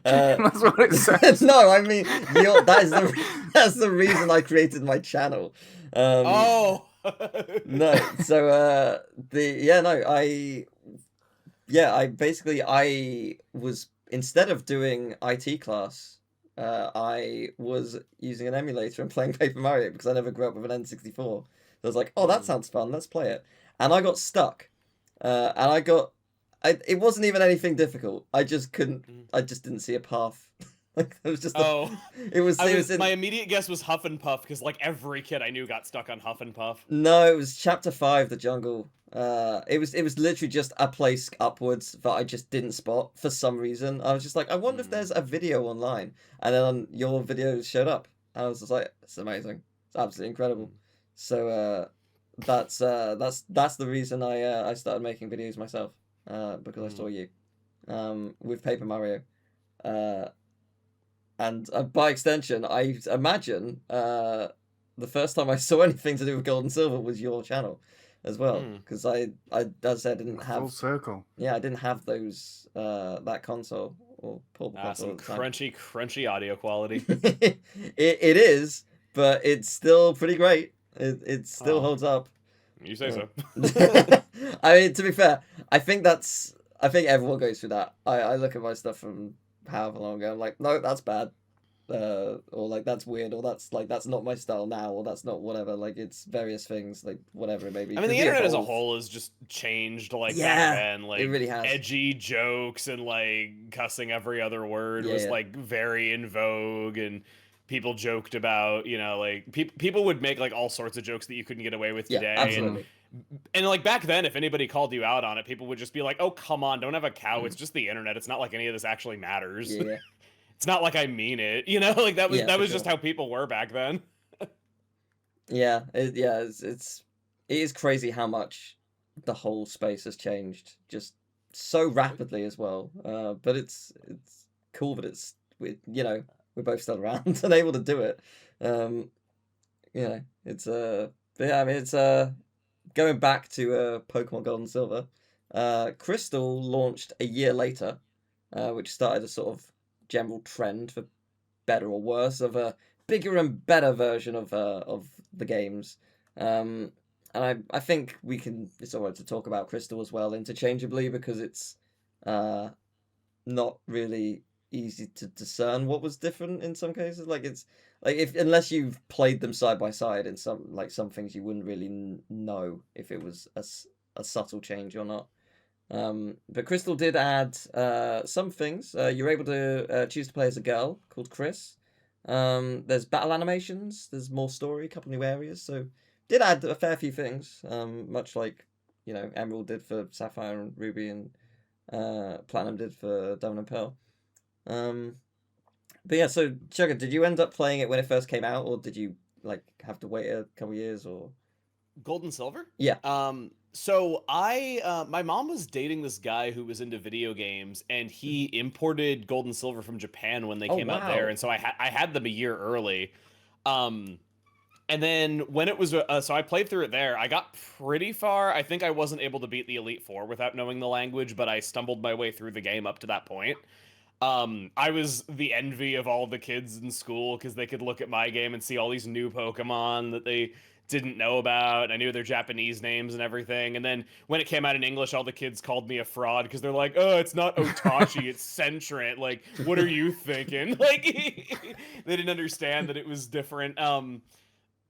That's what it says. No, I mean that's the reason I created my channel. Oh. No, so I was, instead of doing IT class, I was using an emulator and playing Paper Mario because I never grew up with an N64. So I was like, oh, that sounds fun, let's play it. And I got stuck. It wasn't even anything difficult. I just didn't see a path. Like it was just My immediate guess was Huff and Puff because like every kid I knew got stuck on Huff and Puff. No, it was chapter 5, the jungle. It was literally just a place upwards that I just didn't spot for some reason. I was just like, I wonder if there's a video online, and then your video showed up, and I was just like, it's amazing, it's absolutely incredible. So that's the reason I started making videos myself, because I saw you with Paper Mario. and by extension, I imagine the first time I saw anything to do with Gold and Silver was your channel as well, because I as I said, didn't Full have circle. I didn't have those that console or portable console Some at the time. crunchy audio quality. It is, but it's still pretty great. It still holds up. You say so. I mean, to be fair, I think everyone goes through that. I look at my stuff from however long ago. I'm like, no, that's bad, or like that's weird, or that's not my style now, or that's not whatever. Like it's various things, like whatever it may be. I mean, 'Cause the we internet as a evolve. whole has just changed. Like Yeah, back then, like it really has. edgy jokes and like cussing every other word was Yeah. like very in vogue, and people joked about, like people would make like all sorts of jokes that you couldn't get away with today. Yeah, absolutely. And like back then, if anybody called you out on it, people would just be like, "Oh, come on, don't have a cow. It's just the internet. It's not like any of this actually matters. Yeah. It's not like I mean it." Like that was Yeah, for just sure. how people were back then. Yeah, it is crazy how much the whole space has changed just so rapidly as well. But it's cool that we're both still around and able to do it. It's but yeah, I mean it's going back to Pokemon Gold and Silver. Crystal launched a year later, which started a sort of general trend for better or worse of a bigger and better version of the games. And I think it's alright to talk about Crystal as well interchangeably because it's not really easy to discern what was different in some cases. Like it's like unless you've played them side by side in some things you wouldn't really know if it was a subtle change or not. But Crystal did add some things. You're able to choose to play as a girl called Chris. There's battle animations. There's more story, a couple new areas. So did add a fair few things. Much like Emerald did for Sapphire and Ruby, and Platinum did for Diamond and Pearl. But yeah, so Chugga, did you end up playing it when it first came out, or did you like have to wait a couple years, or? Gold and Silver? Yeah. So my mom was dating this guy who was into video games, and he imported Gold and Silver from Japan when they came out there, and so I had them a year early. And then when it was, so I played through it there. I got pretty far. I think I wasn't able to beat the Elite Four without knowing the language, but I stumbled my way through the game up to that point. I was the envy of all the kids in school because they could look at my game and see all these new Pokemon that they didn't know about. I knew their Japanese names and everything. And then when it came out in English, all the kids called me a fraud because they're like, "Oh, it's not Otachi, it's Centrant. Like, what are you thinking?" Like, they didn't understand that it was different.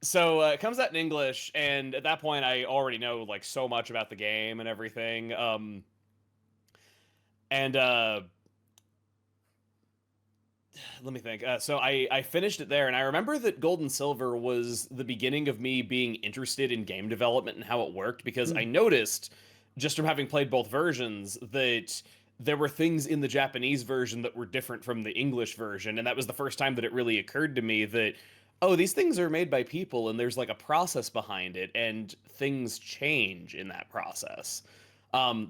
So it comes out in English, and at that point, I already know like so much about the game and everything. Let me think. So I finished it there, and I remember that Gold and Silver was the beginning of me being interested in game development and how it worked, because I noticed, just from having played both versions, that there were things in the Japanese version that were different from the English version, and that was the first time that it really occurred to me that, oh, these things are made by people, and there's like a process behind it, and things change in that process.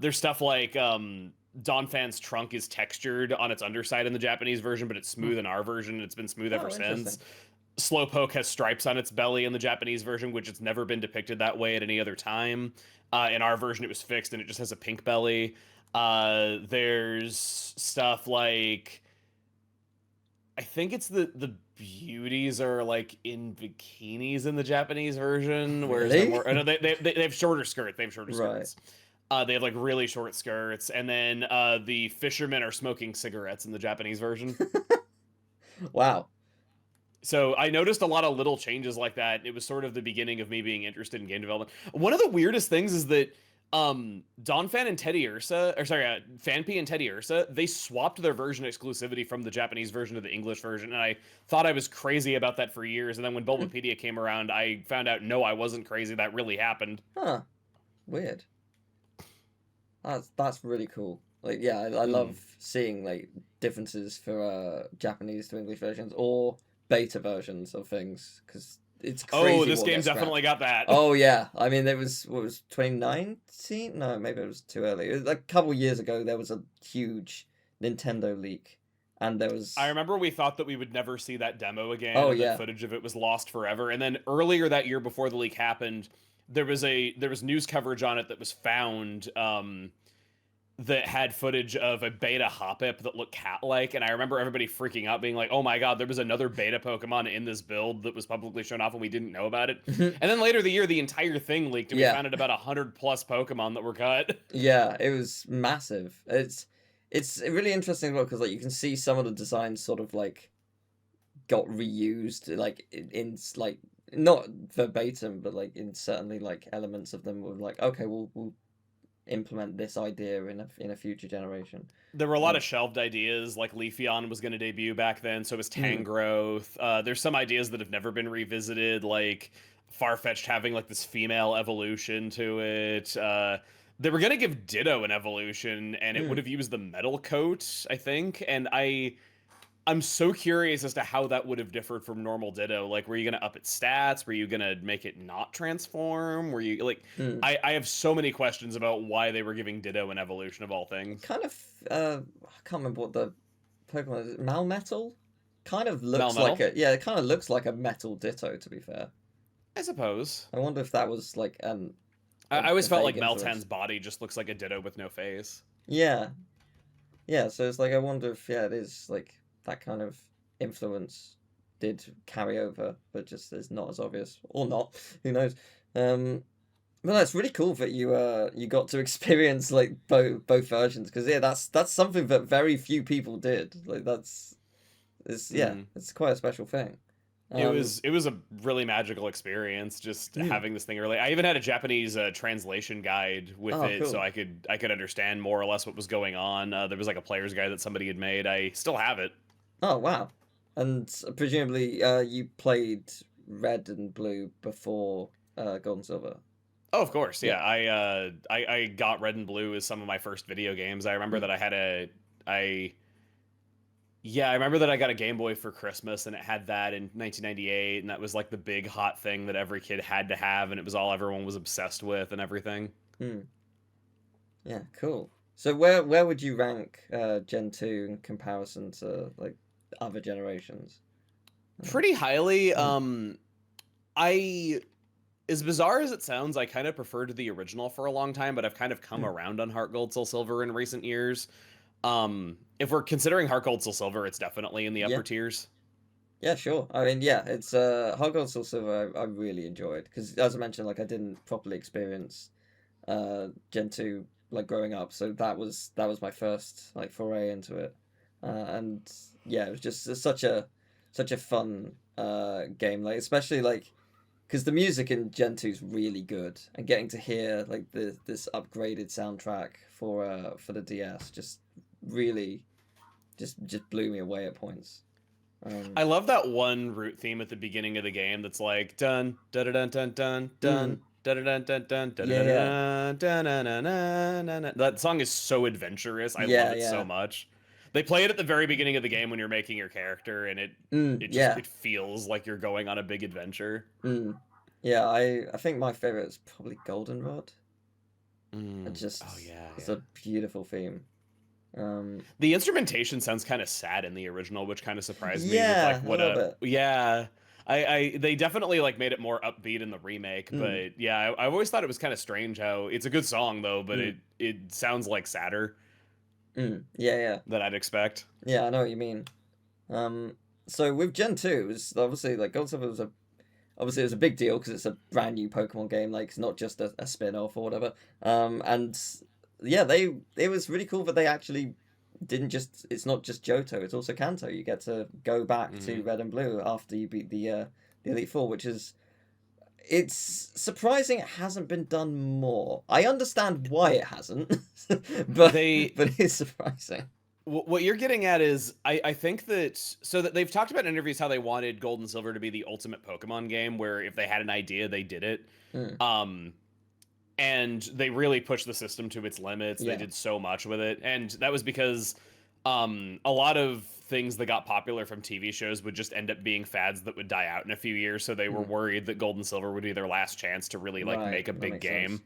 There's stuff like Donphan's trunk is textured on its underside in the Japanese version, but it's smooth in our version, and it's been smooth ever since. Slowpoke has stripes on its belly in the Japanese version, which it's never been depicted that way at any other time. In our version, it was fixed, and it just has a pink belly. There's stuff like, I think it's the beauties are like in bikinis in the Japanese version, whereas Really? they're more, no, they have shorter skirts. They have shorter Right. skirts. They have like really short skirts, and then the fishermen are smoking cigarettes in the Japanese version. Wow. So I noticed a lot of little changes like that. It was sort of the beginning of me being interested in game development. One of the weirdest things is that Donphan and Phanpy and Teddy Ursa, they swapped their version exclusivity from the Japanese version to the English version, and I thought I was crazy about that for years, and then when Bulbapedia came around, I found out, no, I wasn't crazy. That really happened. Huh. Weird. That's really cool. Like, yeah, I love seeing like differences for Japanese to English versions or beta versions of things, because it's crazy. Oh, this what game gets definitely got that. Oh yeah, I mean it was 2019? No, maybe it was too early. It was, like a couple years ago, there was a huge Nintendo leak, and there was. I remember we thought that we would never see that demo again, Oh, and yeah. that footage of it was lost forever. And then earlier that year, before the leak happened, there was news coverage on it that was found that had footage of a beta Hoppip that looked cat-like, and I remember everybody freaking out, being like, "Oh my god, there was another beta Pokemon in this build that was publicly shown off, and we didn't know about it." And then later the year, the entire thing leaked, and we Yeah. found out about 100+ Pokemon that were cut. Yeah, it was massive. It's really interesting because like you can see some of the designs sort of like got reused, like in like not verbatim, but like in certainly like elements of them were like, okay, we'll implement this idea in a future generation. There were a lot of shelved ideas, like Leafeon was going to debut back then, so was Tangrowth. There's some ideas that have never been revisited, like Farfetch'd having like this female evolution to it. They were going to give Ditto an evolution, and it would have used the metal coat, I think. And I'm so curious as to how that would have differed from normal Ditto. Like, were you going to up its stats? Were you going to make it not transform? Were you like? I have so many questions about why they were giving Ditto an evolution of all things. Kind of, I can't remember what the Pokemon is. Malmetal? Kind of looks Melmetal? like it kind of looks like a metal Ditto, to be fair. I suppose. I wonder if that was like I always felt like vague influence. Meltan's body just looks like a Ditto with no face. Yeah. Yeah, so it's like I wonder if it is like that kind of influence did carry over, but just is not as obvious, or not. Who knows? But that's really cool that you got to experience like both versions, because that's something that very few people did. Like it's quite a special thing. It was a really magical experience just having this thing early. I even had a Japanese translation guide with it, cool. so I could understand more or less what was going on. There was like a player's guide that somebody had made. I still have it. Oh wow! And presumably you played Red and Blue before Gold and Silver. Oh, of course, yeah. I got Red and Blue as some of my first video games. I remember that I remember that I got a Game Boy for Christmas, and it had that in 1998, and that was like the big hot thing that every kid had to have, and it was all everyone was obsessed with and everything. Yeah, cool. So where would you rank Gen 2 in comparison to like other generations? Pretty highly. I, as bizarre as it sounds, I kind of preferred the original for a long time, but I've kind of come around on Heart Gold Soul Silver in recent years. If we're considering Heart Gold Soul Silver, it's definitely in the upper tiers. Yeah, sure. I mean, yeah, it's Heart Gold Soul Silver. I really enjoyed, because as I mentioned, like I didn't properly experience Gen 2 like growing up, so that was my first like foray into it, and yeah, it was just such a fun game, like especially like because the music in Gen 2 is really good, and getting to hear like this upgraded soundtrack for the DS just really just blew me away at points. I love that one root theme at the beginning of the game that's like dun dun dun dun dun dun. That song is so adventurous. I love it so much. They play it at the very beginning of the game when you're making your character, and it feels like you're going on a big adventure. Yeah, I think my favorite is probably Goldenrod. It's a beautiful theme. The instrumentation sounds kind of sad in the original, which kind of surprised me. Yeah, with, like, what a little bit. They definitely like made it more upbeat in the remake, but yeah, I've always thought it was kind of strange how it's a good song though, but it sounds like sadder. Yeah. That I'd expect. Yeah, I know what you mean. So with Gen 2, it's obviously like Gold Silver was obviously it was a big deal because it's a brand new Pokemon game, like it's not just a spin-off or whatever. And yeah, it was really cool that they actually didn't just, it's not just Johto, it's also Kanto. You get to go back to Red and Blue after you beat the Elite Four, which is, it's surprising it hasn't been done more. I understand why it hasn't, but it is surprising. What you're getting at is, I think that they've talked about in interviews how they wanted Gold and Silver to be the ultimate Pokemon game, where if they had an idea, they did it. And they really pushed the system to its limits. They did so much with it. And that was because a lot of things that got popular from TV shows would just end up being fads that would die out in a few years. So they were worried that Gold and Silver would be their last chance to really like make a big game.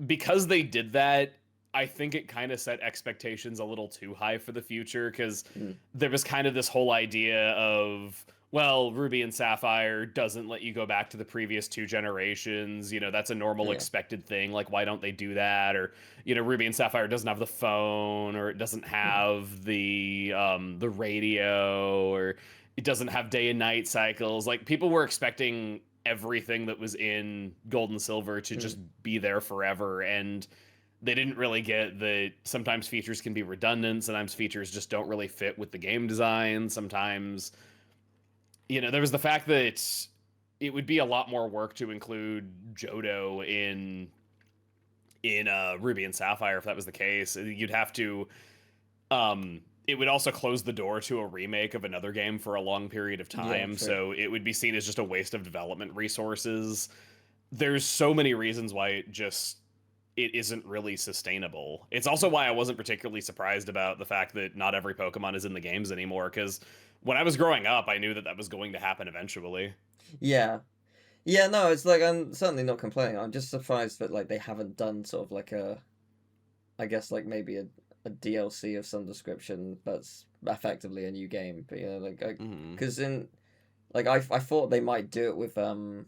Because they did that, I think it kind of set expectations a little too high for the future, because Mm. there was kind of this whole idea of, well, Ruby and Sapphire doesn't let you go back to the previous 2 generations. That's a normal Yeah. expected thing. Like, why don't they do that? Or, Ruby and Sapphire doesn't have the phone, or it doesn't have the radio, or it doesn't have day and night cycles. Like, people were expecting everything that was in Gold and Silver to just be there forever, and they didn't really get that sometimes features can be redundant, sometimes features just don't really fit with the game design, sometimes there was the fact that it would be a lot more work to include Johto in Ruby and Sapphire if that was the case. You'd have to it would also close the door to a remake of another game for a long period of time, Yeah, so it would be seen as just a waste of development resources. There's so many reasons why it isn't really sustainable. It's also why I wasn't particularly surprised about the fact that not every Pokemon is in the games anymore, because when I was growing up, I knew that that was going to happen eventually. Yeah. Yeah, no, it's like I'm certainly not complaining. I'm just surprised that like they haven't done sort of like I guess like maybe a DLC of some description that's effectively a new game. But like because in like I thought they might do it with uh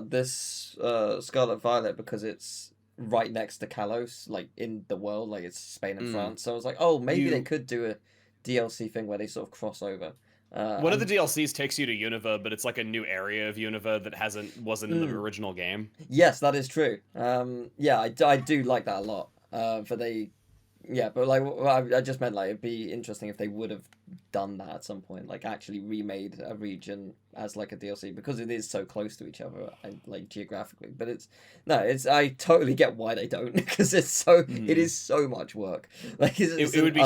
this Scarlet Violet, because it's right next to Kalos, like in the world, like it's Spain and France. So I was like, oh, maybe they could do a DLC thing where they sort of cross over. One of the DLCs takes you to Unova, but it's like a new area of Unova that wasn't in the original game. Yes, that is true. Yeah, I do like that a lot. But like I just meant like it'd be interesting if they would have done that at some point, like actually remade a region as like a DLC, because it is so close to each other, like geographically. But I totally get why they don't, because it is so much work. Like it would be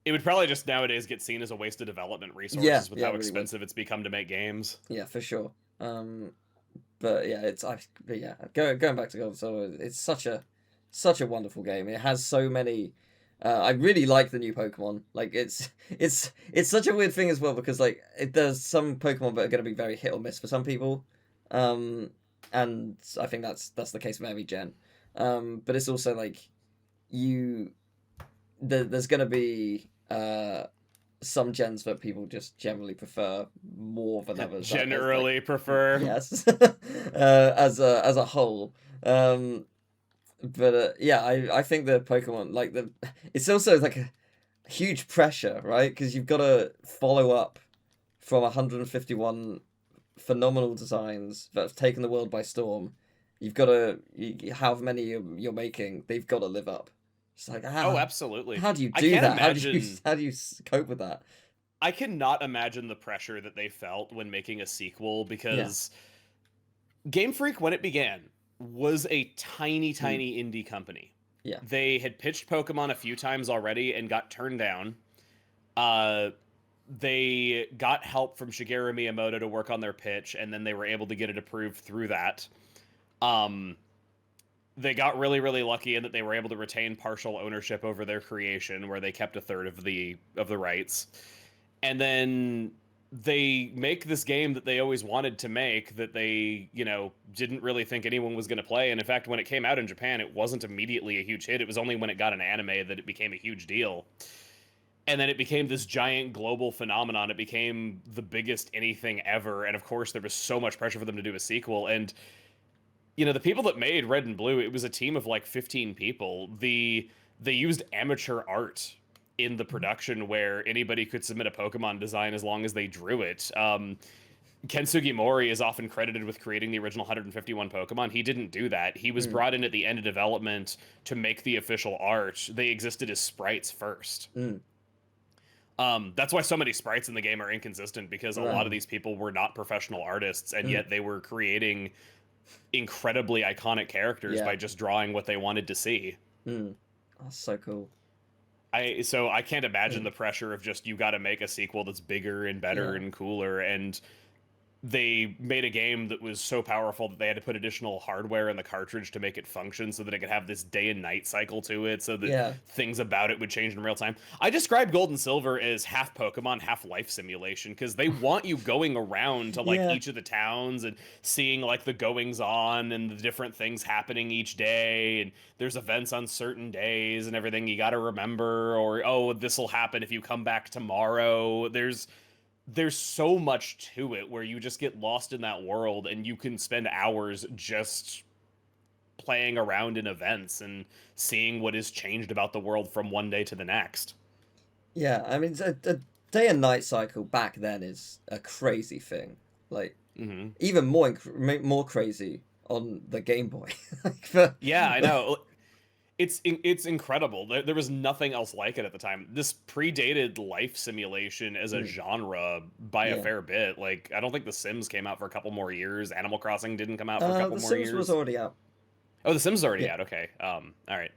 it would probably just nowadays get seen as a waste of development resources with how really expensive it's become to make games. Yeah, for sure. But yeah, going back to Gold and Silver, it's such a wonderful game. It has so many. I really like the new Pokemon. Like it's such a weird thing as well, because like there's some Pokemon that are going to be very hit or miss for some people, and I think that's the case with every gen. But it's also like there's going to be some gens that people just generally prefer more than others. Generally prefer. Yes, as a whole. But yeah, I think the Pokemon, like it's also like a huge pressure, right? Because you've got to follow up from 151 phenomenal designs that have taken the world by storm. You've got to, however many you're making, they've got to live up. It's like, oh, absolutely. How do you do that? How do you cope with that? I cannot imagine the pressure that they felt when making a sequel, because Game Freak, when it began, was a tiny indie company. Yeah. They had pitched Pokemon a few times already and got turned down. They got help from Shigeru Miyamoto to work on their pitch, and then they were able to get it approved through that. They got really, really lucky in that they were able to retain partial ownership over their creation, where they kept a third of the rights. And then they make this game that they always wanted to make, that they, didn't really think anyone was going to play. And in fact, when it came out in Japan, it wasn't immediately a huge hit. It was only when it got an anime that it became a huge deal. And then it became this giant global phenomenon. It became the biggest anything ever. And of course, there was so much pressure for them to do a sequel. And the people that made Red and Blue, it was a team of like 15 people. They used amateur art in the production, where anybody could submit a Pokemon design as long as they drew it. Ken Sugimori is often credited with creating the original 151 Pokemon. He didn't do that. He was brought in at the end of development to make the official art. They existed as sprites first. That's why so many sprites in the game are inconsistent, because a lot of these people were not professional artists, and yet they were creating incredibly iconic characters by just drawing what they wanted to see. That's so cool. I can't imagine the pressure of just, you got to make a sequel that's bigger and better and cooler. And they made a game that was so powerful that they had to put additional hardware in the cartridge to make it function so that it could have this day and night cycle to it so that Yeah. things about it would change in real time. I describe Gold and Silver as half Pokemon, half life simulation because they want you going around to like Yeah. each of the towns and seeing like the goings on and the different things happening each day, and there's events on certain days and everything you got to remember, or oh, this will happen if you come back tomorrow. There's so much to it where you just get lost in that world and you can spend hours just playing around in events and seeing what is changed about the world from one day to the next. Yeah, I mean, a day and night cycle back then is a crazy thing. Like, even more crazy on the Game Boy. Yeah, I know. It's incredible. There was nothing else like it at the time. This predated life simulation as a genre by a fair bit. Like, I don't think The Sims came out for a couple more years. Animal Crossing didn't come out for a couple The more Sims years. was already out. Oh, The Sims is already out. Okay. All right.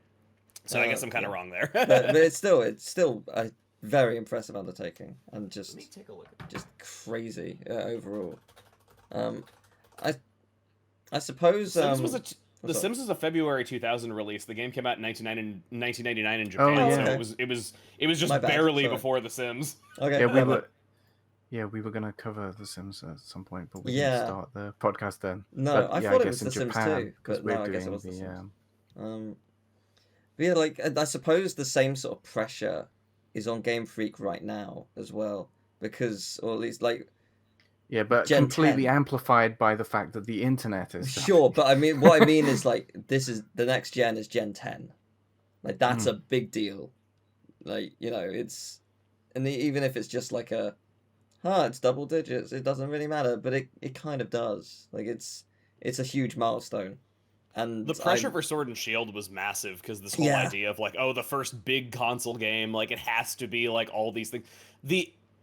So I guess I'm kind of wrong there. but it's still a very impressive undertaking and just Let me take a look at just crazy overall. I suppose The Sims was a February 2000 release. The game came out in 1999 in Japan, Oh, yeah. so it was just My bad, barely sorry. before The Sims. Okay. Yeah, we were gonna cover The Sims at some point, but we Yeah. didn't start the podcast then. No, But, I yeah, thought it guess was The in Sims Japan, too, 'cause but we're no, I guess it doing was The the, Sims. But yeah, like I suppose the same sort of pressure is on Game Freak right now as well, because, or at least like yeah, but Gen completely 10. amplified by the fact that the internet is Sure, but I mean, what I mean is like this is the next gen is Gen 10. Like that's a big deal. Like, you know, it's even if it's just like it's double digits, it doesn't really matter, but it kind of does. Like it's a huge milestone. And The pressure for Sword and Shield was massive because this whole idea of like, oh, the first big console game, like it has to be like all these things.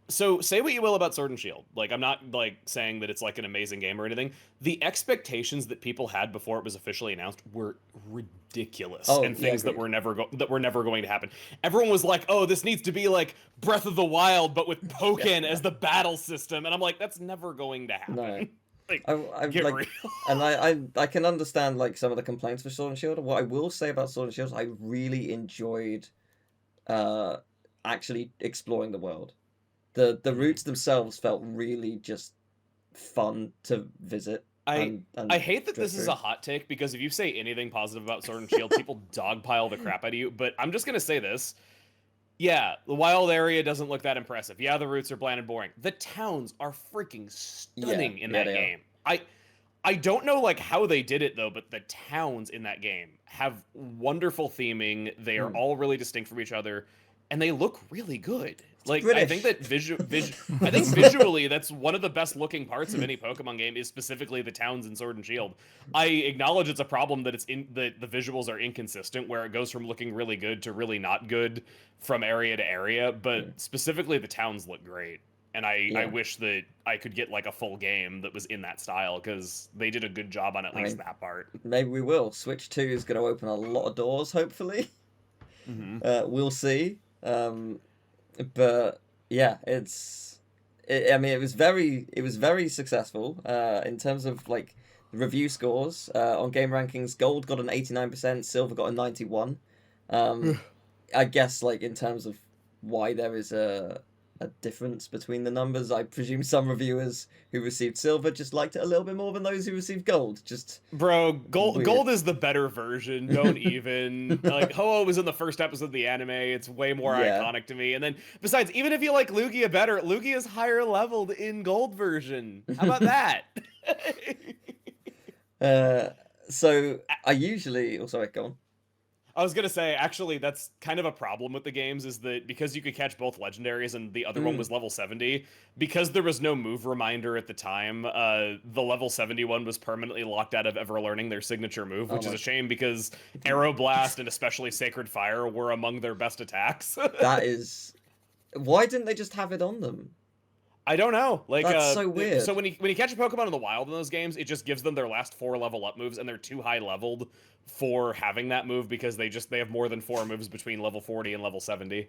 So say what you will about Sword and Shield. Like I'm not like saying that it's like an amazing game or anything. The expectations that people had before it was officially announced were ridiculous and things that were never going to happen. Everyone was like, "Oh, this needs to be like Breath of the Wild but with Pokken as the battle system." And I'm like, that's never going to happen. No. Like, I get like, real. and I can understand like some of the complaints for Sword and Shield. What I will say about Sword and Shield is I really enjoyed actually exploring the world. The routes themselves felt really just fun to visit. I hate that this is a through. hot take because if you say anything positive about Sword and Shield, people dogpile the crap out of you. But I'm just gonna say this. Yeah, the wild area doesn't look that impressive. Yeah, the routes are bland and boring. The towns are freaking stunning in that game. I don't know like how they did it though, but the towns in that game have wonderful theming. They are all really distinct from each other, and they look really good. Like British. I think that I think visually that's one of the best looking parts of any Pokemon game is specifically the towns in Sword and Shield. I acknowledge it's a problem that the visuals are inconsistent, where it goes from looking really good to really not good from area to area, but specifically the towns look great. And I wish that I could get like a full game that was in that style because they did a good job on at least that part. Maybe we will. Switch 2 is going to open a lot of doors, hopefully. We'll see. But yeah, I mean, it was very successful in terms of like review scores on game rankings. Gold got an 89%, silver got a 91. I guess like in terms of why there is a difference between the numbers, I presume some reviewers who received silver just liked it a little bit more than those who received gold. Just bro, gold is the better version. Don't even like Ho-Oh was in the first episode of the anime. It's way more iconic to me. And then besides, even if you like Lugia better, Lugia is higher leveled in gold version. How about that? So I usually sorry, go on. I was gonna say, actually, that's kind of a problem with the games, is that because you could catch both legendaries and the other one was level 70, because there was no move reminder at the time, the level 71 was permanently locked out of ever learning their signature move, which is a shame because Aeroblast and especially Sacred Fire were among their best attacks. That is... Why didn't they just have it on them? I don't know. Like that's so weird. So when you catch a Pokemon in the wild in those games, it just gives them their last 4 level up moves, and they're too high leveled for having that move because they have more than 4 moves between level 40 and level 70.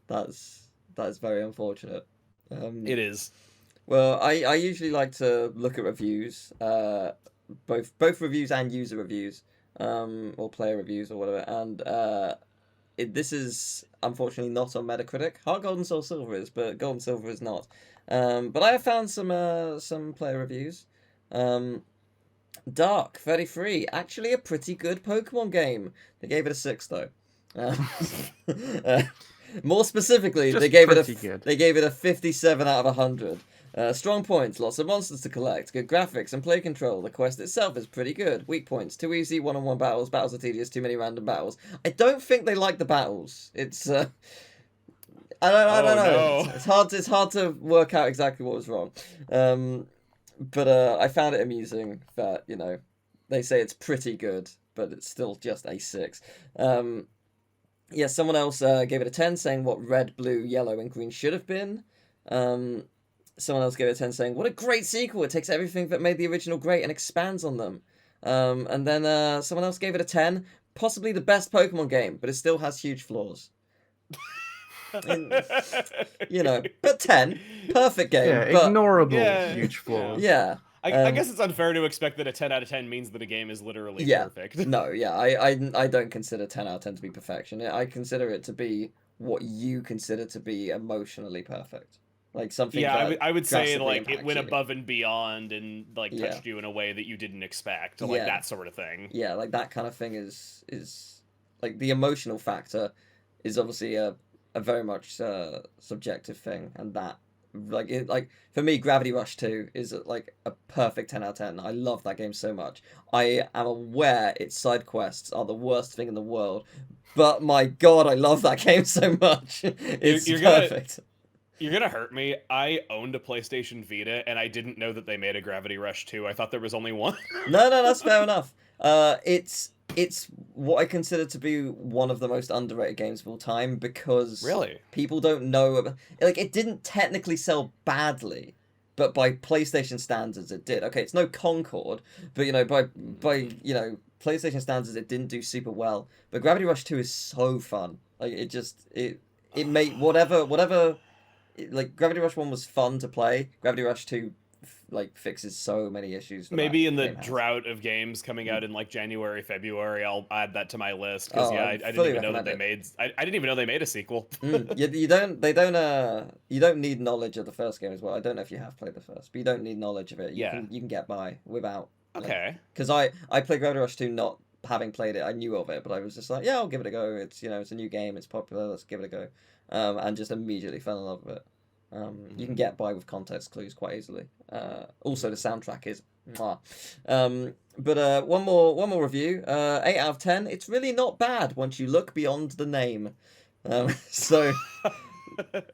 That's very unfortunate. It is. Well, I usually like to look at reviews, both reviews and user reviews, or player reviews or whatever, and this is unfortunately not on Metacritic. Heart Gold and Soul Silver is, but Gold and Silver is not. But I have found some player reviews. Dark 33, actually a pretty good Pokemon game. They gave it a 6 though. Uh, more specifically, Just they gave pretty good. they gave it a 57 out of 100. Strong points, lots of monsters to collect, good graphics and play control. The quest itself is pretty good. Weak points, too easy one-on-one battles, battles are tedious, too many random battles. I don't think they like the battles. It's I don't know. No. It's hard to work out exactly what was wrong. But I found it amusing that, they say it's pretty good, but it's still just a 6. Yeah, someone else gave it a 10, saying what red, blue, yellow, and green should have been. Someone else gave it a 10, saying, what a great sequel! It takes everything that made the original great and expands on them. And then someone else gave it a 10, possibly the best Pokemon game, but it still has huge flaws. But 10, perfect game. Yeah, but, ignorable Yeah. huge flaws. Yeah. I guess it's unfair to expect that a 10 out of 10 means that a game is literally perfect. No, yeah, I don't consider 10 out of 10 to be perfection. I consider it to be what you consider to be emotionally perfect. Like something that I would say drastically like it impacts went you. above and beyond and like Yeah. touched you in a way that you didn't expect, like Yeah. that sort of thing. Yeah, like that kind of thing is like the emotional factor is obviously a very much subjective thing, and that like for me Gravity Rush 2 is like a perfect 10 out of 10. I love that game so much. I am aware its side quests are the worst thing in the world, but my god, I love that game so much. It's You're perfect. You're gonna hurt me. I owned a PlayStation Vita and I didn't know that they made a Gravity Rush 2. I thought there was only one. No, that's fair enough. It's what I consider to be one of the most underrated games of all time because Really? people don't know. Like, it didn't technically sell badly, but by PlayStation standards, it did. Okay, it's no Concord, but by PlayStation standards, it didn't do super well. But Gravity Rush 2 is so fun. Like, it made whatever. Like, Gravity Rush 1 was fun to play. Gravity Rush 2 fixes so many issues. Maybe in the drought of games coming out in like January, February, I'll add that to my list because I didn't even know that they made. I didn't even know they made a sequel. You don't need knowledge of the first game as well. I don't know if you have played the first, but you don't need knowledge of it. You can get by without. Okay. Because I played Gravity Rush 2 not having played it. I knew of it, but I was just like, yeah, I'll give it a go. It's it's a new game. It's popular. Let's give it a go. And just immediately fell in love with it. You can get by with context clues quite easily. Also, the soundtrack is mwah. But one more review. 8 out of 10. It's really not bad once you look beyond the name. So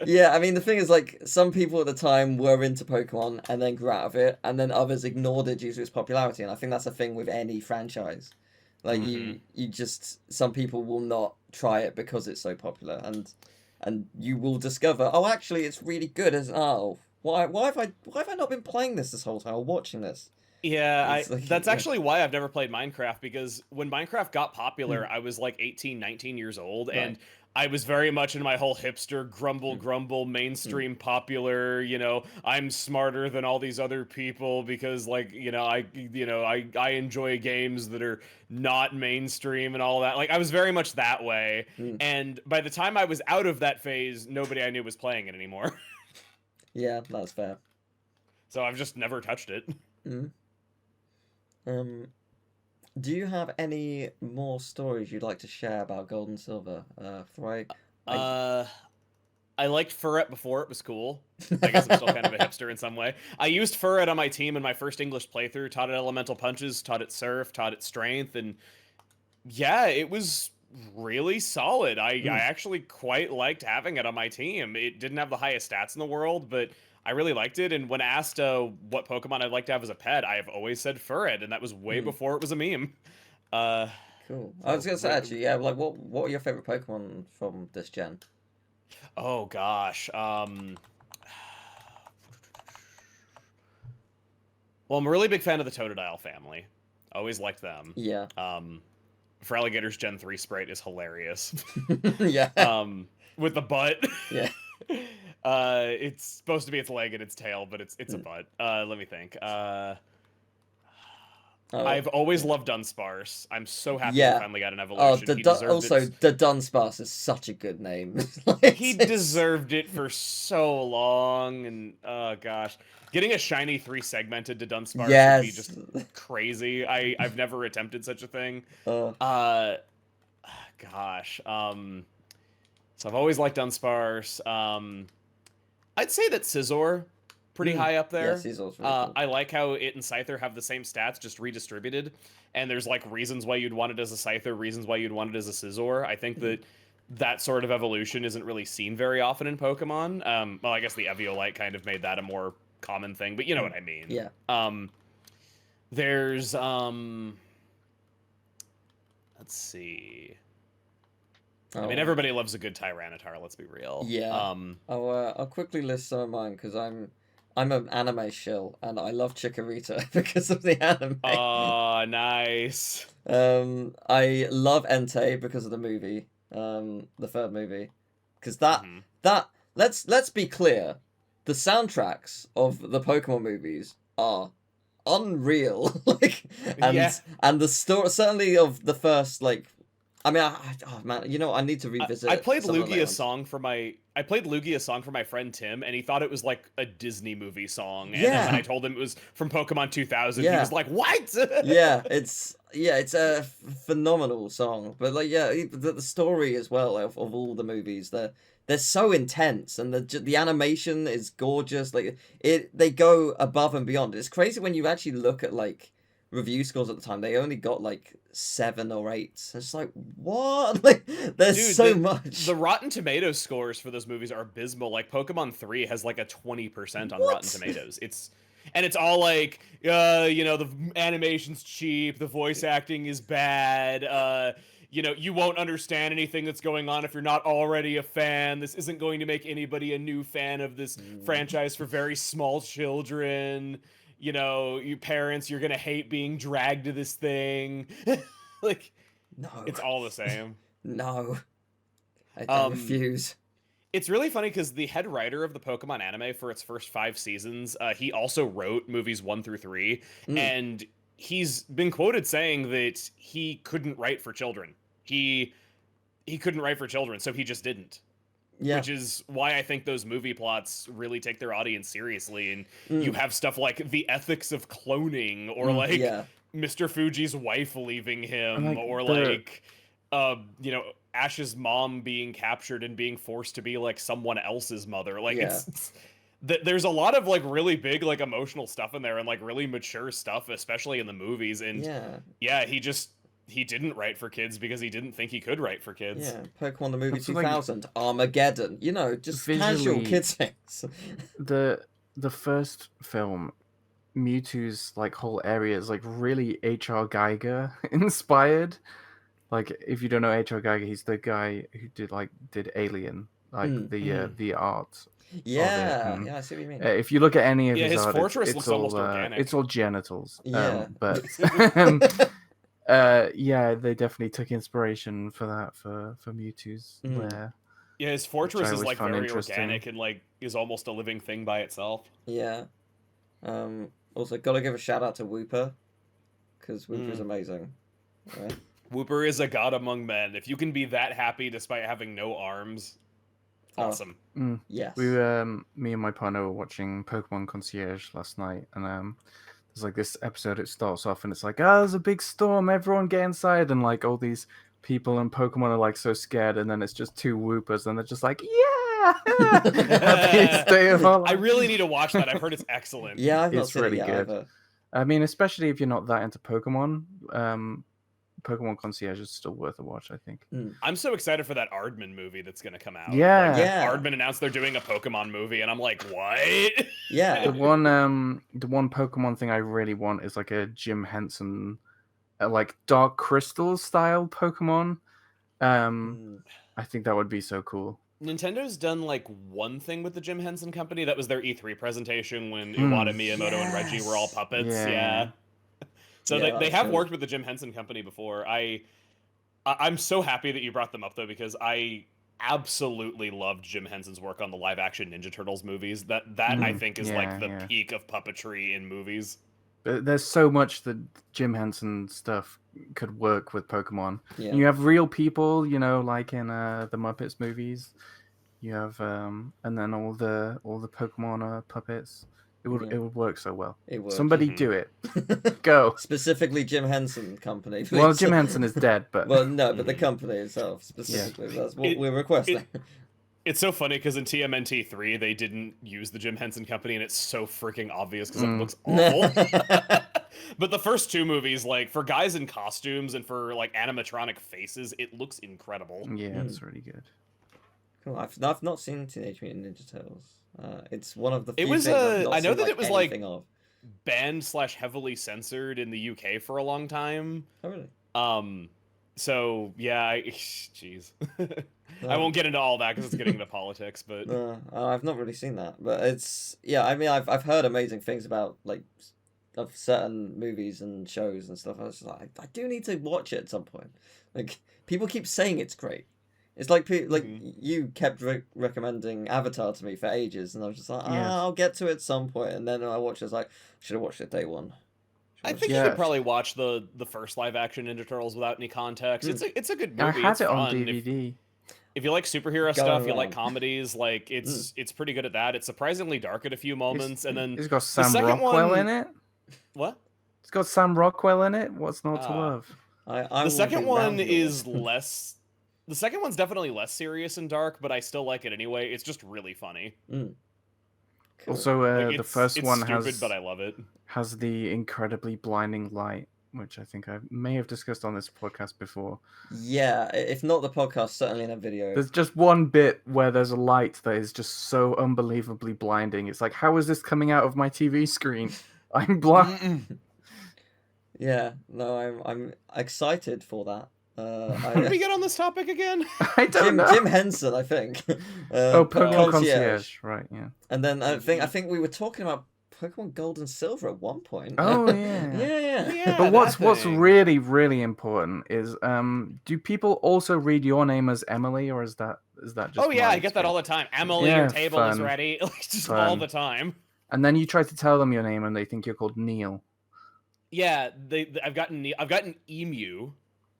yeah, I mean the thing is like some people at the time were into Pokemon and then grew out of it, and then others ignored it due to its popularity. And I think that's a thing with any franchise. Like you just some people will not try it because it's so popular, and you will discover, oh, actually, it's really good. Why have I not been playing this whole time or watching this? Yeah, that's actually why I've never played Minecraft, because when Minecraft got popular, I was like 18, 19 years old, and I was very much in my whole hipster grumble mainstream popular, I'm smarter than all these other people because I enjoy games that are not mainstream and all that. Like I was very much that way. And by the time I was out of that phase, nobody I knew was playing it anymore. Yeah, that's fair. So I've just never touched it. Do you have any more stories you'd like to share about Gold and Silver? I liked Furret before it was cool. I guess I'm still kind of a hipster in some way. I used Furret on my team in my first English playthrough, taught it elemental punches, taught it surf, taught it strength, and yeah, it was really solid. I actually quite liked having it on my team. It didn't have the highest stats in the world, but I really liked it, and when asked what Pokemon I'd like to have as a pet, I have always said Furret, and that was way before it was a meme. Cool. I was gonna say actually, yeah, like what are your favorite Pokemon from this gen? Oh gosh. Well, I'm a really big fan of the Totodile family. Always liked them. Yeah. Feraligator's Gen 3 sprite is hilarious. Yeah. With the butt. Yeah. It's supposed to be its leg and its tail, but it's a butt. Let me think. I've always loved Dunsparce. I'm so happy he Yeah. finally got an Oh, evolution. He deserved also it. the Dunsparce is such a good name. He deserved it for so long, and oh gosh, getting a shiny 3-segmented to Dunsparce would be Yes. just crazy. I've never attempted such a thing. Uh, Gosh. So I've always liked Dunsparce. I'd say that Scizor pretty high up there. Yeah, Scizor's really cool. I like how it and Scyther have the same stats, just redistributed. And there's like reasons why you'd want it as a Scyther, reasons why you'd want it as a Scizor. I think that sort of evolution isn't really seen very often in Pokemon. Well, I guess the Eviolite kind of made that a more common thing, but you know what I mean. Yeah. There's let's see. I mean, everybody loves a good Tyranitar. Let's be real. Yeah. I'll quickly list some of mine because I'm an anime shill and I love Chikorita because of the anime. Oh, nice. I love Entei because of the movie, the third movie, because that let's be clear, the soundtracks of the Pokemon movies are unreal. And the story certainly of the first I mean, oh man, you know, I need to revisit. I played Lugia's song for my friend Tim, and he thought it was like a Disney movie song. And then when I told him it was from Pokemon 2000, he was like, "What?" It's a phenomenal song, but the story as well of all the movies, they're so intense, and the animation is gorgeous. They go above and beyond. It's crazy when you actually look at review scores at the time. They only got 7 or 8. It's like, what? There's so much. The Rotten Tomatoes scores for those movies are abysmal. Like Pokemon 3 has a 20% on Rotten Tomatoes. It's all the animation's cheap, the voice acting is bad, you won't understand anything that's going on if you're not already a fan. This isn't going to make anybody a new fan of this franchise for very small children. You parents, you're gonna hate being dragged to this thing. No, it's all the same. No, I refuse. It's really funny because the head writer of the Pokemon anime for its first 5 seasons, he also wrote movies 1 through 3, and he's been quoted saying that he couldn't write for children. He couldn't write for children, so he just didn't. Yeah. Which is why I think those movie plots really take their audience seriously, and you have stuff like the ethics of cloning, or Mr. Fuji's wife leaving him, or Ash's mom being captured and being forced to be someone else's mother. There's a lot of really big emotional stuff in there, and really mature stuff, especially in the movies. And he didn't write for kids because he didn't think he could write for kids. Yeah, Pokemon the movie 2000, Armageddon, just casual kids things. The first film, Mewtwo's whole area is really H.R. Geiger inspired. If you don't know H.R. Geiger, he's the guy who did Alien, the art. Yeah, I see what you mean. If you look at any of his art, fortress looks almost organic. It's all genitals. Yeah, but they definitely took inspiration for that for Mewtwo's lair. Yeah, his fortress is very organic and is almost a living thing by itself. Yeah. Also, gotta give a shout out to Wooper, because Wooper's amazing. Right? Wooper is a god among men. If you can be that happy despite having no arms, awesome. Yes. We me and my partner were watching Pokemon Concierge last night, and there's this episode. It starts off and it's there's a big storm. Everyone get inside, and all these people and Pokemon are so scared, and then it's just 2 Woopers, and they're just yeah. Happiest day of our life. I really need to watch that. I've heard it's excellent. Yeah, I've not it's seen really it good. either. I mean, especially if you're not that into Pokemon, Pokemon Concierge is still worth a watch, I think. I'm so excited for that Aardman movie that's going to come out. Yeah. Aardman announced they're doing a Pokemon movie, and I'm like, what? Yeah. The one Pokemon thing I really want is a Jim Henson, Dark Crystal style Pokemon. I think that would be so cool. Nintendo's done one thing with the Jim Henson Company. That was their E3 presentation when Iwata, Miyamoto, and Reggie were all puppets. Yeah. So they have worked with the Jim Henson Company before. I'm so happy that you brought them up though, because I absolutely loved Jim Henson's work on the live action Ninja Turtles movies. That I think is like the yeah. peak of puppetry in movies. There's so much that Jim Henson stuff could work with Pokemon. Yeah. You have real people, you know, like in the Muppets movies. You have and then all the Pokemon puppets. It would work so well. It would. Somebody do it. Go. Specifically Jim Henson Company. Please. Well, Jim Henson is dead, but well, no, but the company itself specifically. That's what we're requesting. It's so funny because in TMNT 3 they didn't use the Jim Henson Company, and it's so freaking obvious because it looks awful. But the first two movies, like for guys in costumes and for like animatronic faces, it looks incredible. yeah, it's really good. Cool. I've not seen Teenage Mutant Ninja Turtles. It's one of the few It was things I've not I know seen, that it was like anything of. banned / heavily censored in the UK for a long time. Oh really? So yeah, jeez. I won't get into all that because it's getting into politics, but I've not really seen that, but it's I mean, I've heard amazing things about like of certain movies and shows and stuff. I was just like, I do need to watch it at some point. Like people keep saying it's great. It's like you kept recommending Avatar to me for ages, and I was just like, I'll get to it at some point. And then I watched it, I was like, should have watched it day one. I think you could probably watch the first live action Ninja Turtles without any context. It's a good movie. I had it's it fun. on DVD. If you like superhero stuff, you like comedies, like it's pretty good at that. It's surprisingly dark at a few moments, and then it's got Sam Rockwell in it. What? It's got Sam Rockwell in it. What's not to love? The second one is less. The second one's definitely less serious and dark, but I still like it anyway. It's just really funny. Cool. Also, the first one stupid, but I love it. Has the incredibly blinding light, which I think I may have discussed on this podcast before. Yeah, if not the podcast, certainly in a video. There's just one bit where there's a light that is just so unbelievably blinding. It's like, how is this coming out of my TV screen? I'm blind. Yeah, no, I'm excited for that. How did we get on this topic again? I don't know. Jim Henson, I think. Pokemon Concierge, right? Yeah. And then I think we were talking about Pokemon Gold and Silver at one point. Oh yeah. yeah. But what's really really important is do people also read your name as Emily, or is that just? Oh yeah, I get that all the time. Emily, your table is ready. Just all the time. And then you try to tell them your name, and they think you're called Neil. Yeah, I've gotten Emu.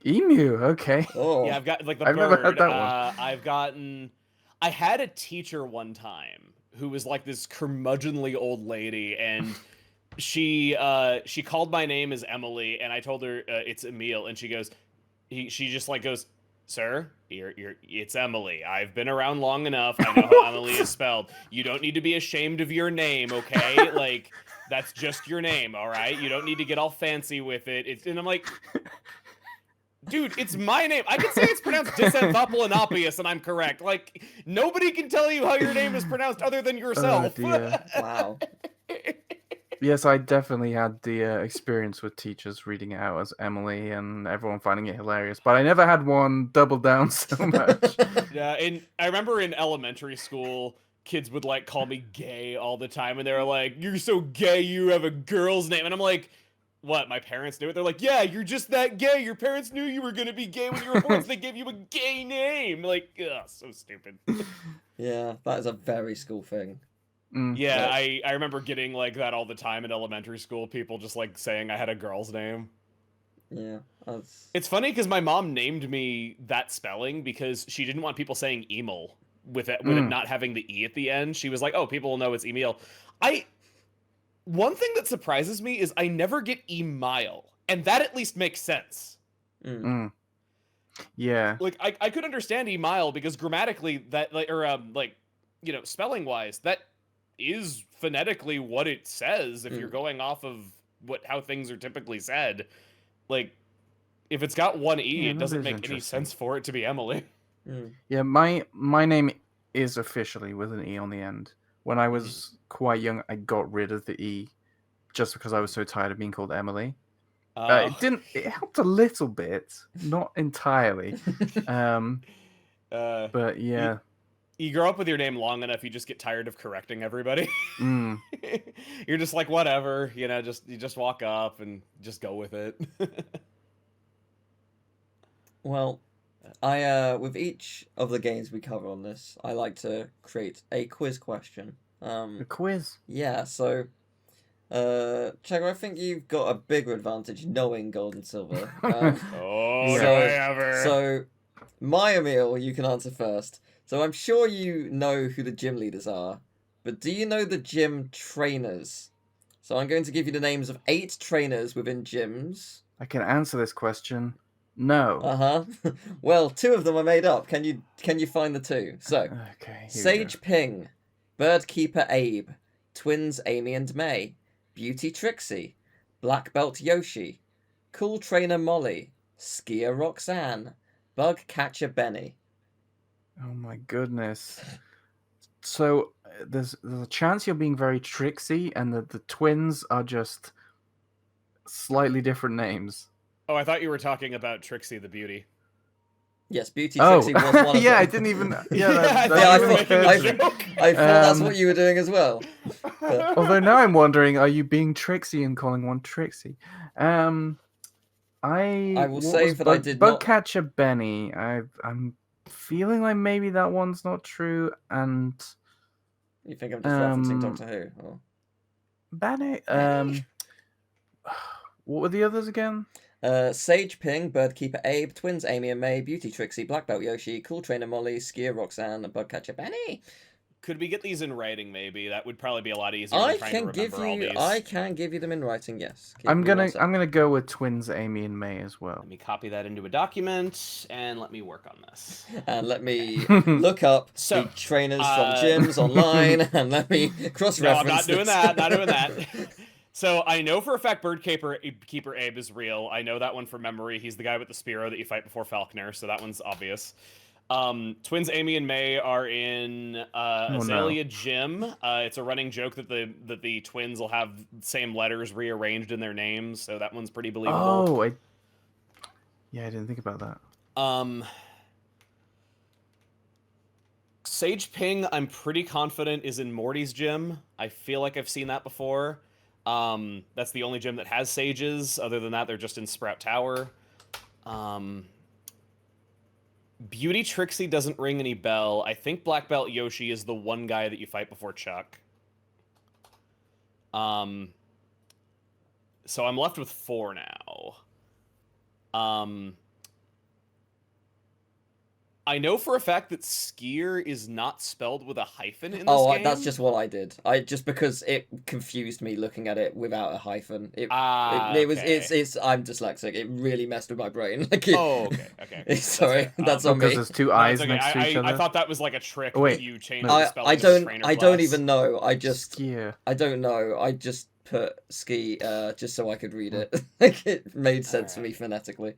Emu, okay. Oh. Yeah, I've got like the I've bird. never had that one. I had a teacher one time who was like this curmudgeonly old lady, and she called my name as Emily, and I told her it's Emil, and she just like goes, "Sir, it's Emily. I've been around long enough. I know how Emily is spelled. You don't need to be ashamed of your name, okay? Like that's just your name, all right? You don't need to get all fancy with it." And I'm like, dude, it's my name. I can say it's pronounced Disenthopolenopius, and I'm correct. Like, nobody can tell you how your name is pronounced other than yourself. Oh, dear. Wow. Yes, I definitely had the experience with teachers reading it out as Emily and everyone finding it hilarious, but I never had one double down so much. Yeah, and I remember in elementary school, kids would like call me gay all the time, and they were like, "You're so gay, you have a girl's name," and I'm like, what, my parents knew it? They're like, yeah, you're just that gay. Your parents knew you were going to be gay when you were born, so they gave you a gay name. Like, ugh, so stupid. Yeah, that is a very school thing. Yeah, I remember getting like that all the time in elementary school. People just like saying I had a girl's name. Yeah. It's funny because my mom named me that spelling because she didn't want people saying Emil with it not having the E at the end. She was like, oh, people will know it's Emil. One thing that surprises me is I never get Emile, and that at least makes sense. Yeah. Like I could understand Emile because grammatically that spelling wise that is phonetically what it says if you're going off of how things are typically said. Like if it's got one E, it doesn't make any sense for it to be Emily. Yeah, my name is officially with an E on the end. When I was quite young, I got rid of the E just because I was so tired of being called Emily. It helped a little bit, not entirely. But yeah. You grow up with your name long enough, you just get tired of correcting everybody. You're just like, whatever, you just walk up and just go with it. Well, With each of the games we cover on this, I like to create a quiz question. A quiz. Yeah, so Chugga, I think you've got a bigger advantage knowing gold and silver. Oh, Yeah. do I ever? So, my Emil, you can answer first. So I'm sure you know who the gym leaders are, but do you know the gym trainers? So I'm going to give you the names of 8 trainers within gyms. I can answer this question. No. Uh-huh. Well, 2 of them are made up. Can you find the 2? So, Okay. Here we Sage Ping, Birdkeeper Abe, Twins Amy and May, Beauty Trixie, Black Belt Yoshi, Cool Trainer Molly, Skier Roxanne, Bug Catcher Benny. go. Oh my goodness. So there's a chance you're being very tricksy, and that the twins are just slightly different names. Oh, I thought you were talking about Trixie the Beauty. Yes, Beauty Oh, Trixie was one of yeah, them. I didn't even. Yeah, Yeah, that, I Yeah, I thought you were thought- making I- a joke. I thought that's Um, what you were doing as well. But- Although now I'm wondering, are you being tricksy and calling one Trixie? I I will what say was that I did not- Bugcatcher Benny. I'm feeling like maybe that one's not true, and You think I'm just referencing Um, Doctor Who? Or... Benny. What were the others again? Sage Ping, Birdkeeper Abe, Twins Amy and May, Beauty Trixie, Black Belt Yoshi, Cool Trainer Molly, Skier Roxanne, and Bugcatcher Benny. Could we get these in writing? Maybe that would probably be a lot easier. I than trying can to give remember all you. these. I can give you them in writing. Yes. Give I'm me one gonna sec. go with twins Amy and May as well. Let me copy that into a document and let me work on this. And let me look up So, the trainers uh, from gyms online, and let me cross-reference. No, I'm not doing this. that. Not doing that. So I know for a fact Keeper Abe is real. I know that one from memory. He's the guy with the Spearow that you fight before Falconer, so that one's obvious. Twins Amy and May are in Azalea Gym. It's a running joke that the twins will have same letters rearranged in their names, so that one's pretty believable. Oh, I didn't think about that. Sage Ping, I'm pretty confident is in Morty's gym. I feel like I've seen that before. That's the only gym that has sages. Other than that, they're just in Sprout Tower. Beauty Trixie doesn't ring any bell. I think Black Belt Yoshi is the one guy that you fight before Chuck. So I'm left with 4 now. I know for a fact that Skier is not spelled with a hyphen in this game. That's just what I did. Just because it confused me looking at it without a hyphen. It was okay. it's I'm dyslexic. It really messed with my brain. Like okay. sorry, that's Oh, on because me. there's two No, eyes it's okay. next to each other. I thought that was like a trick Wait, that you changed no. the spelling I of don't trainer I don't class. even know. I just Skier. I don't know. I just put ski just so I could read it. Like it made sense for me phonetically.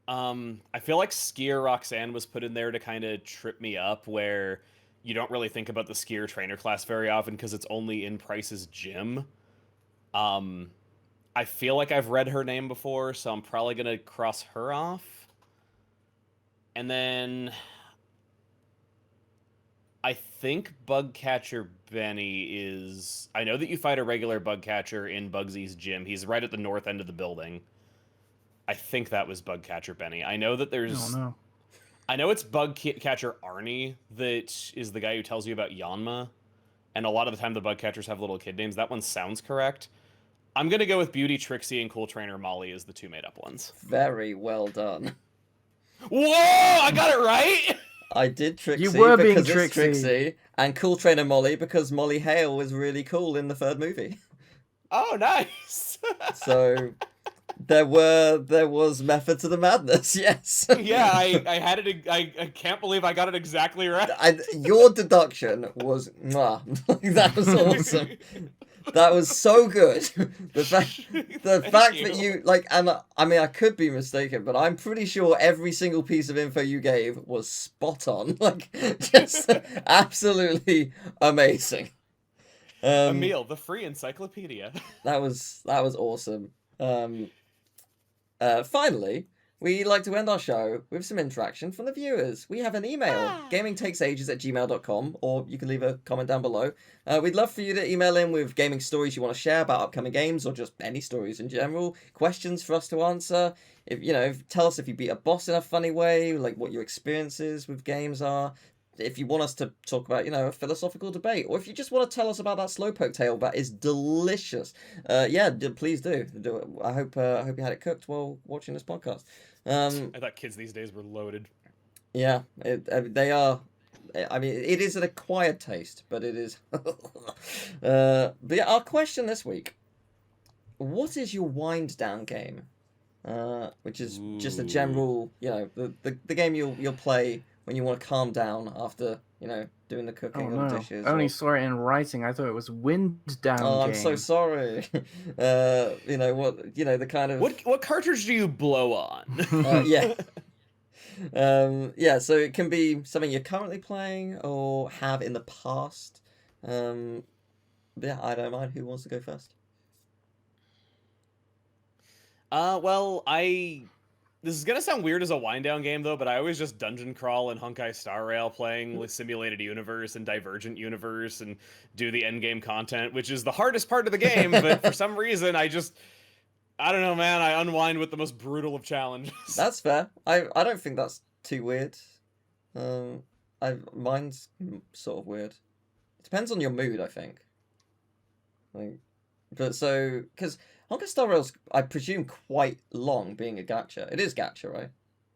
I feel like Skier Roxanne was put in there to kind of trip me up, where you don't really think about the Skier trainer class very often because it's only in Price's gym. I feel like I've read her name before, so I'm probably gonna cross her off. And then I think Bugcatcher Benny is... I know that you fight a regular Bugcatcher in Bugsy's gym. He's right at the north end of the building. I think that was Bugcatcher Benny. I know that there's... Oh no. I know it's Bugcatcher Arnie that is the guy who tells you about Yanma. And a lot of the time the Bugcatchers have little kid names. That one sounds correct. I'm going to go with Beauty Trixie and Cool Trainer Molly as the 2 made-up ones. Very well done. Whoa! I got it right! I did Trixie You were being because it's tricksy. Trixie, and Cool Trainer Molly because Molly Hale was really cool in the 3rd movie. Oh, nice! So there was method to the madness, yes. Yeah, I had it. I can't believe I got it exactly right. Your deduction was mwah. That was awesome. That was so good. The fact that you and I mean I could be mistaken, but I'm pretty sure every single piece of info you gave was spot on. Like just absolutely amazing. Emil, the free encyclopedia. That was awesome. Finally, we like to end our show with some interaction from the viewers. We have an email, Ah. gamingtakesages@gmail.com, or you can leave a comment down below. We'd love for you to email in with gaming stories you want to share about upcoming games, or just any stories in general, questions for us to answer. Tell us if you beat a boss in a funny way, like what your experiences with games are. If you want us to talk about, a philosophical debate, or if you just want to tell us about that slowpoke tail that is delicious, please do. I hope you had it cooked while watching this podcast. I thought kids these days were loaded. Yeah, they are. I mean, it is an acquired taste, but it is. But yeah, our question this week: what is your wind down game? Which is just a general, the game you'll play when you want to calm down after, doing the Oh cooking or the no! dishes. I only or... saw it in writing. I thought it was wind down Oh, game. I'm so sorry. The kind of What cartridge do you blow on? yeah. So it can be something you're currently playing or have in the past. Yeah, I don't mind. Who wants to go first? Well, this is gonna sound weird as a wind down game though, but I always just dungeon crawl in Honkai Star Rail playing with Simulated Universe and Divergent Universe and do the end game content, which is the hardest part of the game, but for some reason I don't know, man, I unwind with the most brutal of challenges. That's fair. I don't think that's too weird. Mine's sort of weird. It depends on your mood, I think. Because Honkai Star Rail's, I presume, quite long, being a gacha. It is gacha, right?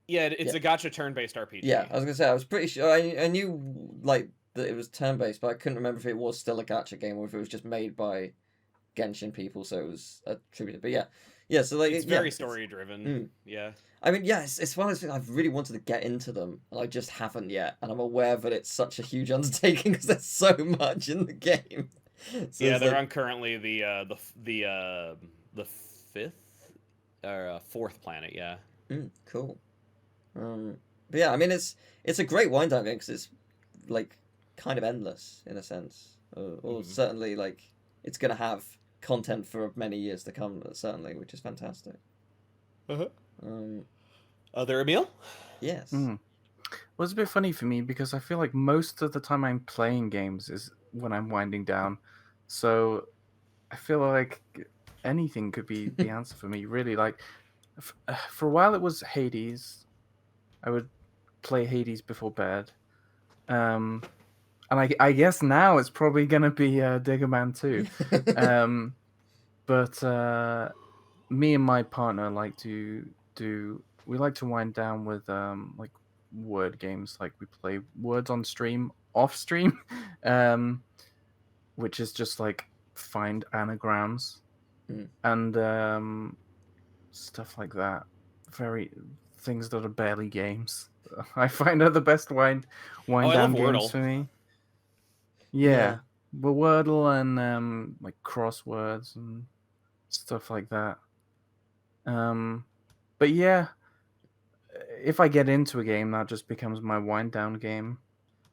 Yeah, it's a gacha turn-based RPG. Yeah, I was gonna say, I was pretty sure. I knew like that it was turn-based, but I couldn't remember if it was still a gacha game or if it was just made by Genshin people, so it was attributed. But yeah. So like it's very story-driven. Yeah. I mean, yeah, it's one of those things I've really wanted to get into them, and I just haven't yet. And I'm aware that it's such a huge undertaking because there's so much in the game. So yeah, they're on currently the fifth or fourth planet. Yeah. Cool. But yeah, I mean, it's a great wind down game because it's like kind of endless in a sense, or certainly like it's gonna have content for many years to come. Certainly, which is fantastic. Other Emil? Yes. Well, it's a bit funny for me because I feel like most of the time I'm playing games is when I'm winding down. So I feel like anything could be the answer for me, really. Like, for a while it was Hades. I would play Hades before bed. And I guess now it's probably going to be Digger Man 2. But me and my partner like to wind down with like word games. Like we play words on stream, off stream, which is just like find anagrams and stuff like that. Very things that are barely games. I find are the best wind down games for me. Yeah. But Wordle and like crosswords and stuff like that. But yeah, if I get into a game, that just becomes my wind down game.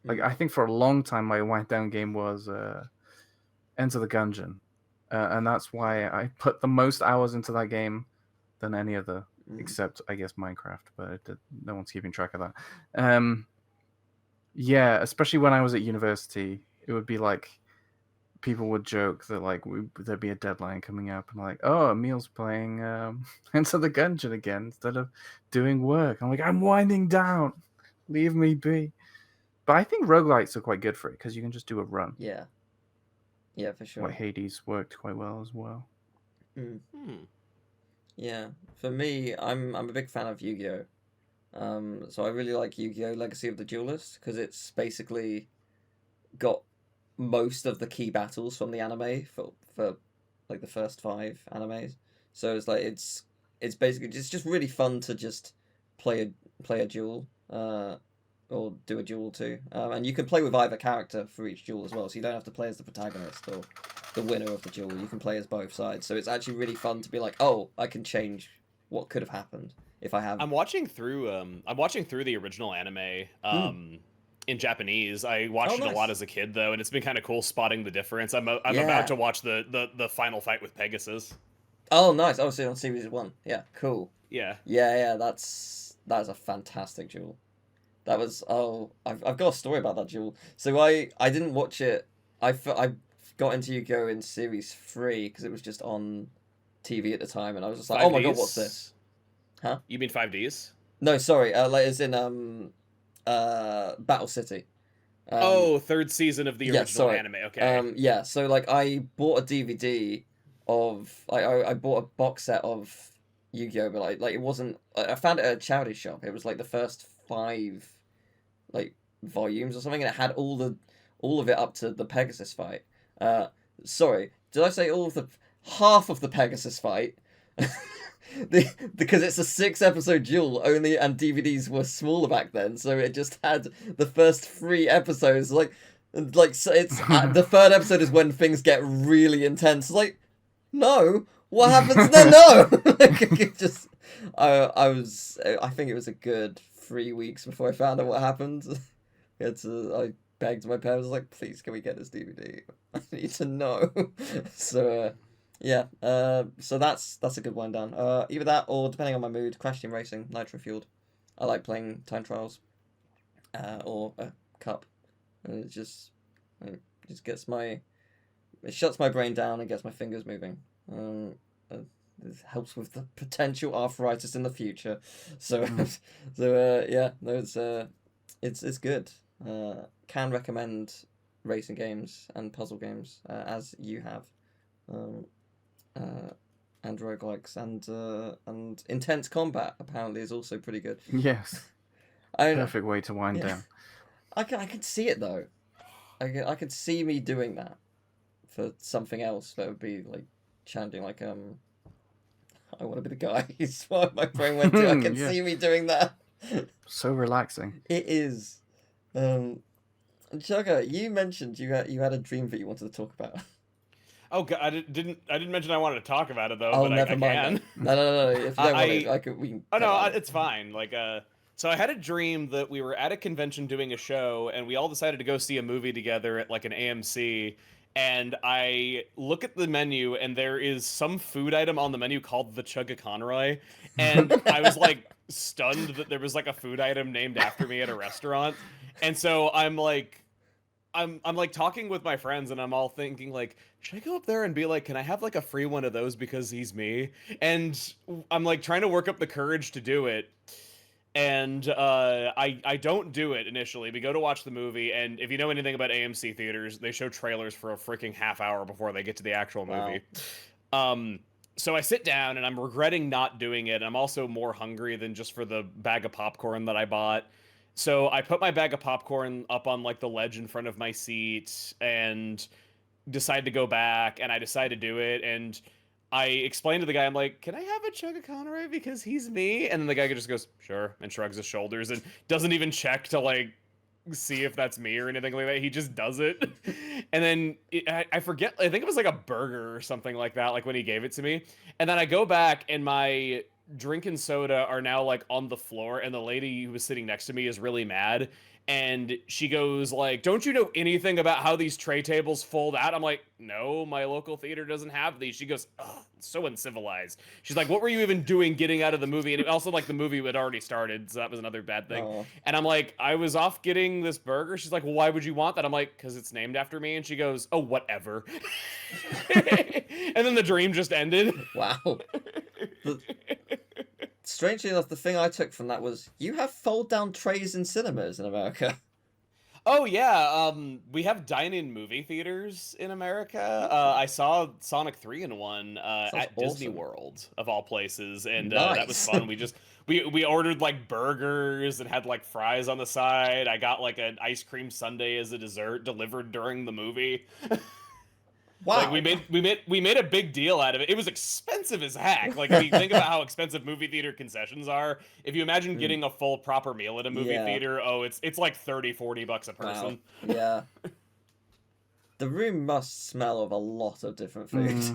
Like I think for a long time, my wind down game was Enter the Gungeon, and that's why I put the most hours into that game than any other, except I guess Minecraft. But no one's keeping track of that. Yeah, especially when I was at university, it would be like people would joke that like there'd be a deadline coming up and like, oh, Emil's playing Enter the Gungeon again instead of doing work. I'm like, I'm winding down, leave me be. But I think roguelites are quite good for it because you can just do a run. Yeah, for sure. Like Hades worked quite well as well. Yeah, for me, I'm a big fan of Yu-Gi-Oh. So I really like Yu-Gi-Oh! Legacy of the Duelist because it's basically got most of the key battles from the anime for like the first 5 animes. So it's like it's basically just really fun to just play a duel or do a duel too. And you can play with either character for each duel as well, so you don't have to play as the protagonist or the winner of the duel. You can play as both sides. So it's actually really fun to be like, oh, I can change what could have happened if I have. I'm watching through the original anime in Japanese. I watched it a lot as a kid though, and it's been kind of cool spotting the difference. I'm about to watch the final fight with Pegasus. Oh, nice. Oh, so on series 1. Yeah, cool. Yeah. Yeah, that's a fantastic duel. That was I've got a story about that duel. So I didn't watch it. I got into Yu-Gi-Oh in series 3 because it was just on TV at the time, and I was just like, oh my god, what's 5Ds? this? Huh? You mean 5Ds? No, sorry. Like it's in Battle City. Oh, third season of the Yeah, original sorry. anime. Okay. Yeah. So like I bought a DVD of I bought a box set of Yu-Gi-Oh, but like it wasn't. I found it at a charity shop. It was like the first 5 like volumes or something, and it had all of it up to the Pegasus fight. Sorry, did I say all of the half of the Pegasus fight? Because it's a 6-episode duel only, and DVDs were smaller back then, so it just had the first 3 episodes. Like so it's the third episode is when things get really intense. Like, no, what happens then? No, like, it just I think it was a good 3 weeks before I found out what happened. I begged my parents, I was like, please, can we get this DVD? I need to know. So yeah, so that's a good wind down. Either that or, depending on my mood, Crash Team Racing, Nitro Fueled. I like playing time trials, or a cup, and it gets it shuts my brain down and gets my fingers moving. It helps with the potential arthritis in the future. So, yeah, no, it's good. Can recommend racing games and puzzle games, as you have. And roguelikes and intense combat apparently is also pretty good. Yes. Perfect way to wind down. I can see it though. I could see me doing that for something else that would be like challenging. Like I want to be the guy. Is what my brain went to. I can see me doing that. So relaxing. It is. Chugga, you mentioned you had a dream that you wanted to talk about. Oh god, I didn't mention I wanted to talk about it though, Oh, but never I mind. can. No. If you don't want to, we can. Oh no, it's fine. Like so I had a dream that we were at a convention doing a show, and we all decided to go see a movie together at like an AMC. And I look at the menu, and there is some food item on the menu called the Chuggaaconroy, and I was like stunned that there was like a food item named after me at a restaurant. And so I'm like talking with my friends, and I'm all thinking like, should I go up there and be like, can I have like a free one of those because he's me? And I'm like trying to work up the courage to do it. And I don't do it initially. We go to watch the movie, and if you know anything about AMC theaters, they show trailers for a freaking half hour before they get to the actual movie. Wow. So I sit down, and I'm regretting not doing it. I'm also more hungry than just for the bag of popcorn that I bought. So I put my bag of popcorn up on like the ledge in front of my seat and decide to go back, and I decide to do it. And I explained to the guy, I'm like, can I have a Chuggaaconroy because he's me? And then the guy just goes, sure, and shrugs his shoulders and doesn't even check to like see if that's me or anything like that. He just does it. And then I forget, I think it was like a burger or something like that, like when he gave it to me. And then I go back, and my drink and soda are now like on the floor, and the lady who was sitting next to me is really mad. And she goes like, don't you know anything about how these tray tables fold out? I'm like, no, my local theater doesn't have these. She goes, oh, so uncivilized. She's like, what were you even doing getting out of the movie? And also like the movie had already started, so that was another bad thing. Oh. And I'm like, I was off getting this burger. She's like, well, why would you want that? I'm like, because it's named after me. And she goes, oh, whatever. And then the dream just ended. Wow. Strangely enough, the thing I took from that was, you have fold-down trays in cinemas in America. Oh, yeah. We have dine-in movie theaters in America. I saw Sonic 3 in one at awesome. Disney World, of all places, and nice. That was fun. We ordered, like, burgers and had, like, fries on the side. I got, like, an ice cream sundae as a dessert delivered during the movie. Wow. Like we made a big deal out of it. It was expensive as heck. Like if you think about how expensive movie theater concessions are, if you imagine getting a full proper meal at a movie theater, it's like $30-$40 a person. Wow. Yeah. The room must smell of a lot of different foods.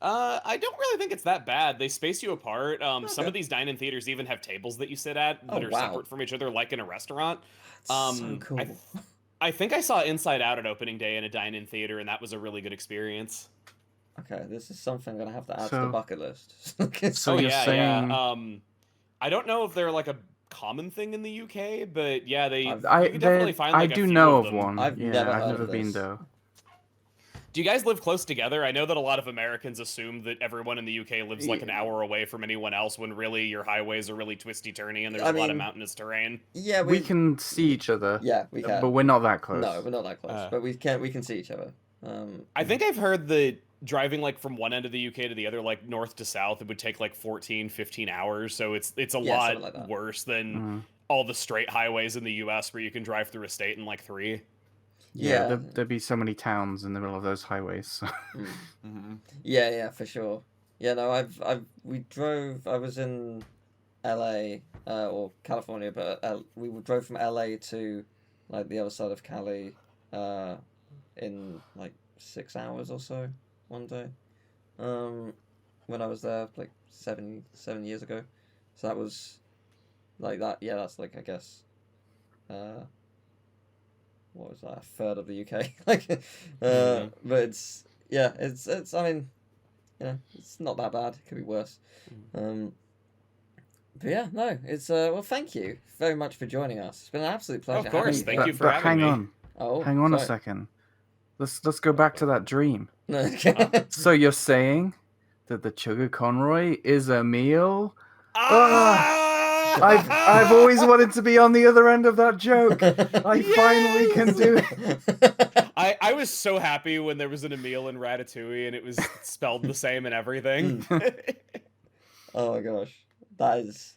I don't really think it's that bad. They space you apart. Some of these dine-in theaters even have tables that you sit at that are separate from each other, like in a restaurant. That's so cool. I think I saw Inside Out at opening day in a dine-in theater, and that was a really good experience. Okay, this is something I'm gonna have to add to the So- bucket list. So you're saying- I don't know if they're like a common thing in the UK, but yeah, you I can definitely find I like a do few know of of them. one. I've yeah, never I've heard never of been this. though. Do you guys live close together? I know that a lot of Americans assume that everyone in the UK lives like an hour away from anyone else, when really your highways are really twisty-turny and there's a lot of mountainous terrain. Yeah, We can see each other. Yeah, we can. But we're not that close. No, we're not that close, but we can see each other. I think I've heard that driving like from one end of the UK to the other, like north to south, it would take like 14, 15 hours. So it's a lot like that. worse than all the straight highways in the US where you can drive through a state in like 3. Yeah. There'd be so many towns in the middle of those highways. So. Yeah, for sure. Yeah, no, I was in LA or California, but we drove from LA to like the other side of Cali in like 6 hours or so one day. When I was there like 7 years ago. So that was like that. Yeah, that's like, I guess what was that, a third of the UK? Like, but it's I mean, it's not that bad. It could be worse. But yeah, no, it's well, thank you very much for joining us. It's been an absolute pleasure. Of course, having thank you for having me. Hang on a second. Let's go back to that dream. Okay. So you're saying that the Chuggaaconroy is a meal? I've always wanted to be on the other end of that joke. I finally can do it. I was so happy when there was an Emile in Ratatouille and it was spelled the same and everything. Oh my gosh, that's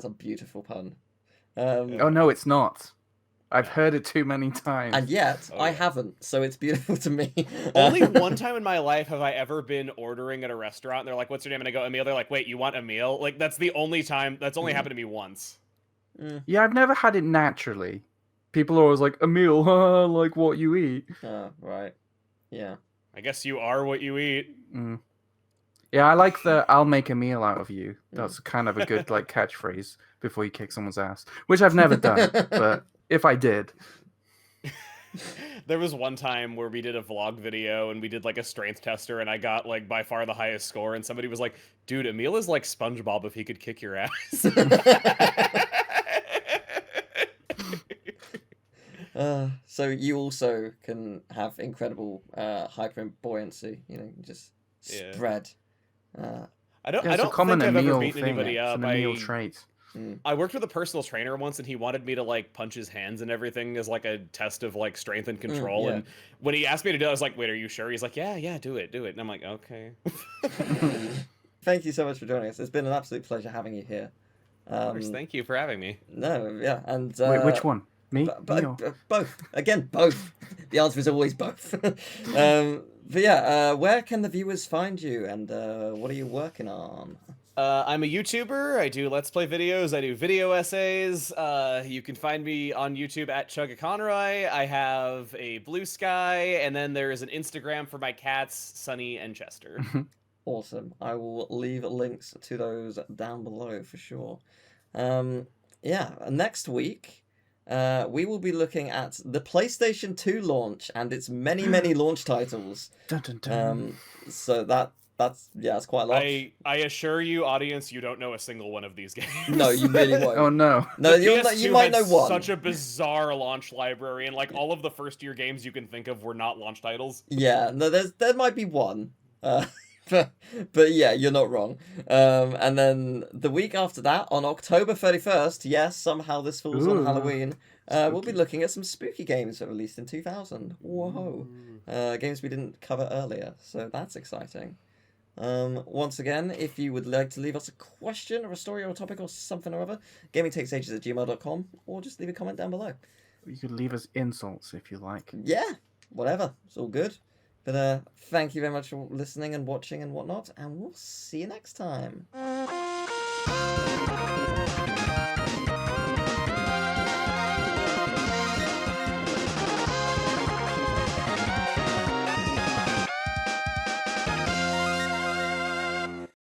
a beautiful pun. Oh no, it's not. I've heard it too many times. And yet, I haven't, so it's beautiful to me. Only one time in my life have I ever been ordering at a restaurant, and they're like, what's your name? And I go, Emile. They're like, wait, you want a meal? Like, that's the only time, that's only happened to me once. Yeah, I've never had it naturally. People are always like, a meal, like what you eat. Oh, right. Yeah. I guess you are what you eat. Yeah, I like the I'll make a meal out of you. That's kind of a good like catchphrase before you kick someone's ass, which I've never done, but if I did. There was one time where we did a vlog video and we did like a strength tester and I got like by far the highest score and somebody was like, dude, Emile is like SpongeBob if he could kick your ass. So you also can have incredible hyper buoyancy, just spread. I don't it's a think common I've ever Emile beaten thing. anybody It's up. an Emile trait. I worked with a personal trainer once and he wanted me to like punch his hands and everything as like a test of like strength and control. Yeah. And when he asked me to do it, I was like, wait, are you sure? He's like, yeah, do it. And I'm like, okay. Thank you so much for joining us. It's been an absolute pleasure having you here. Of course, thank you for having me. No, yeah, and Wait, which one? Me? Both. Again, both. The answer is always both. But yeah, where can the viewers find you, and what are you working on? I'm a YouTuber. I do Let's Play videos. I do video essays. You can find me on YouTube at Chuggaaconroy. I have a Blue Sky, and then there is an Instagram for my cats, Sunny and Chester. Awesome. I will leave links to those down below for sure. Yeah, next week we will be looking at the PlayStation 2 launch and its many, many launch titles. Dun, dun, dun. So that's quite a lot. I assure you, audience, you don't know a single one of these games. No, you really won't. Oh no. No, you PS2 might know had one. Such a bizarre launch library, and like all of the first year games you can think of were not launch titles. Yeah, no, there might be one. But yeah, you're not wrong. And then the week after that, on October 31st, yes, somehow this falls on Halloween, we'll be looking at some spooky games that were released in 2000. Whoa. Games we didn't cover earlier, so that's exciting. Once again, if you would like to leave us a question or a story or a topic or something or other, gamingtakesages@gmail.com, or just leave a comment down below. You could leave us insults if you like. Yeah, whatever. It's all good. But thank you very much for listening and watching and whatnot, and we'll see you next time.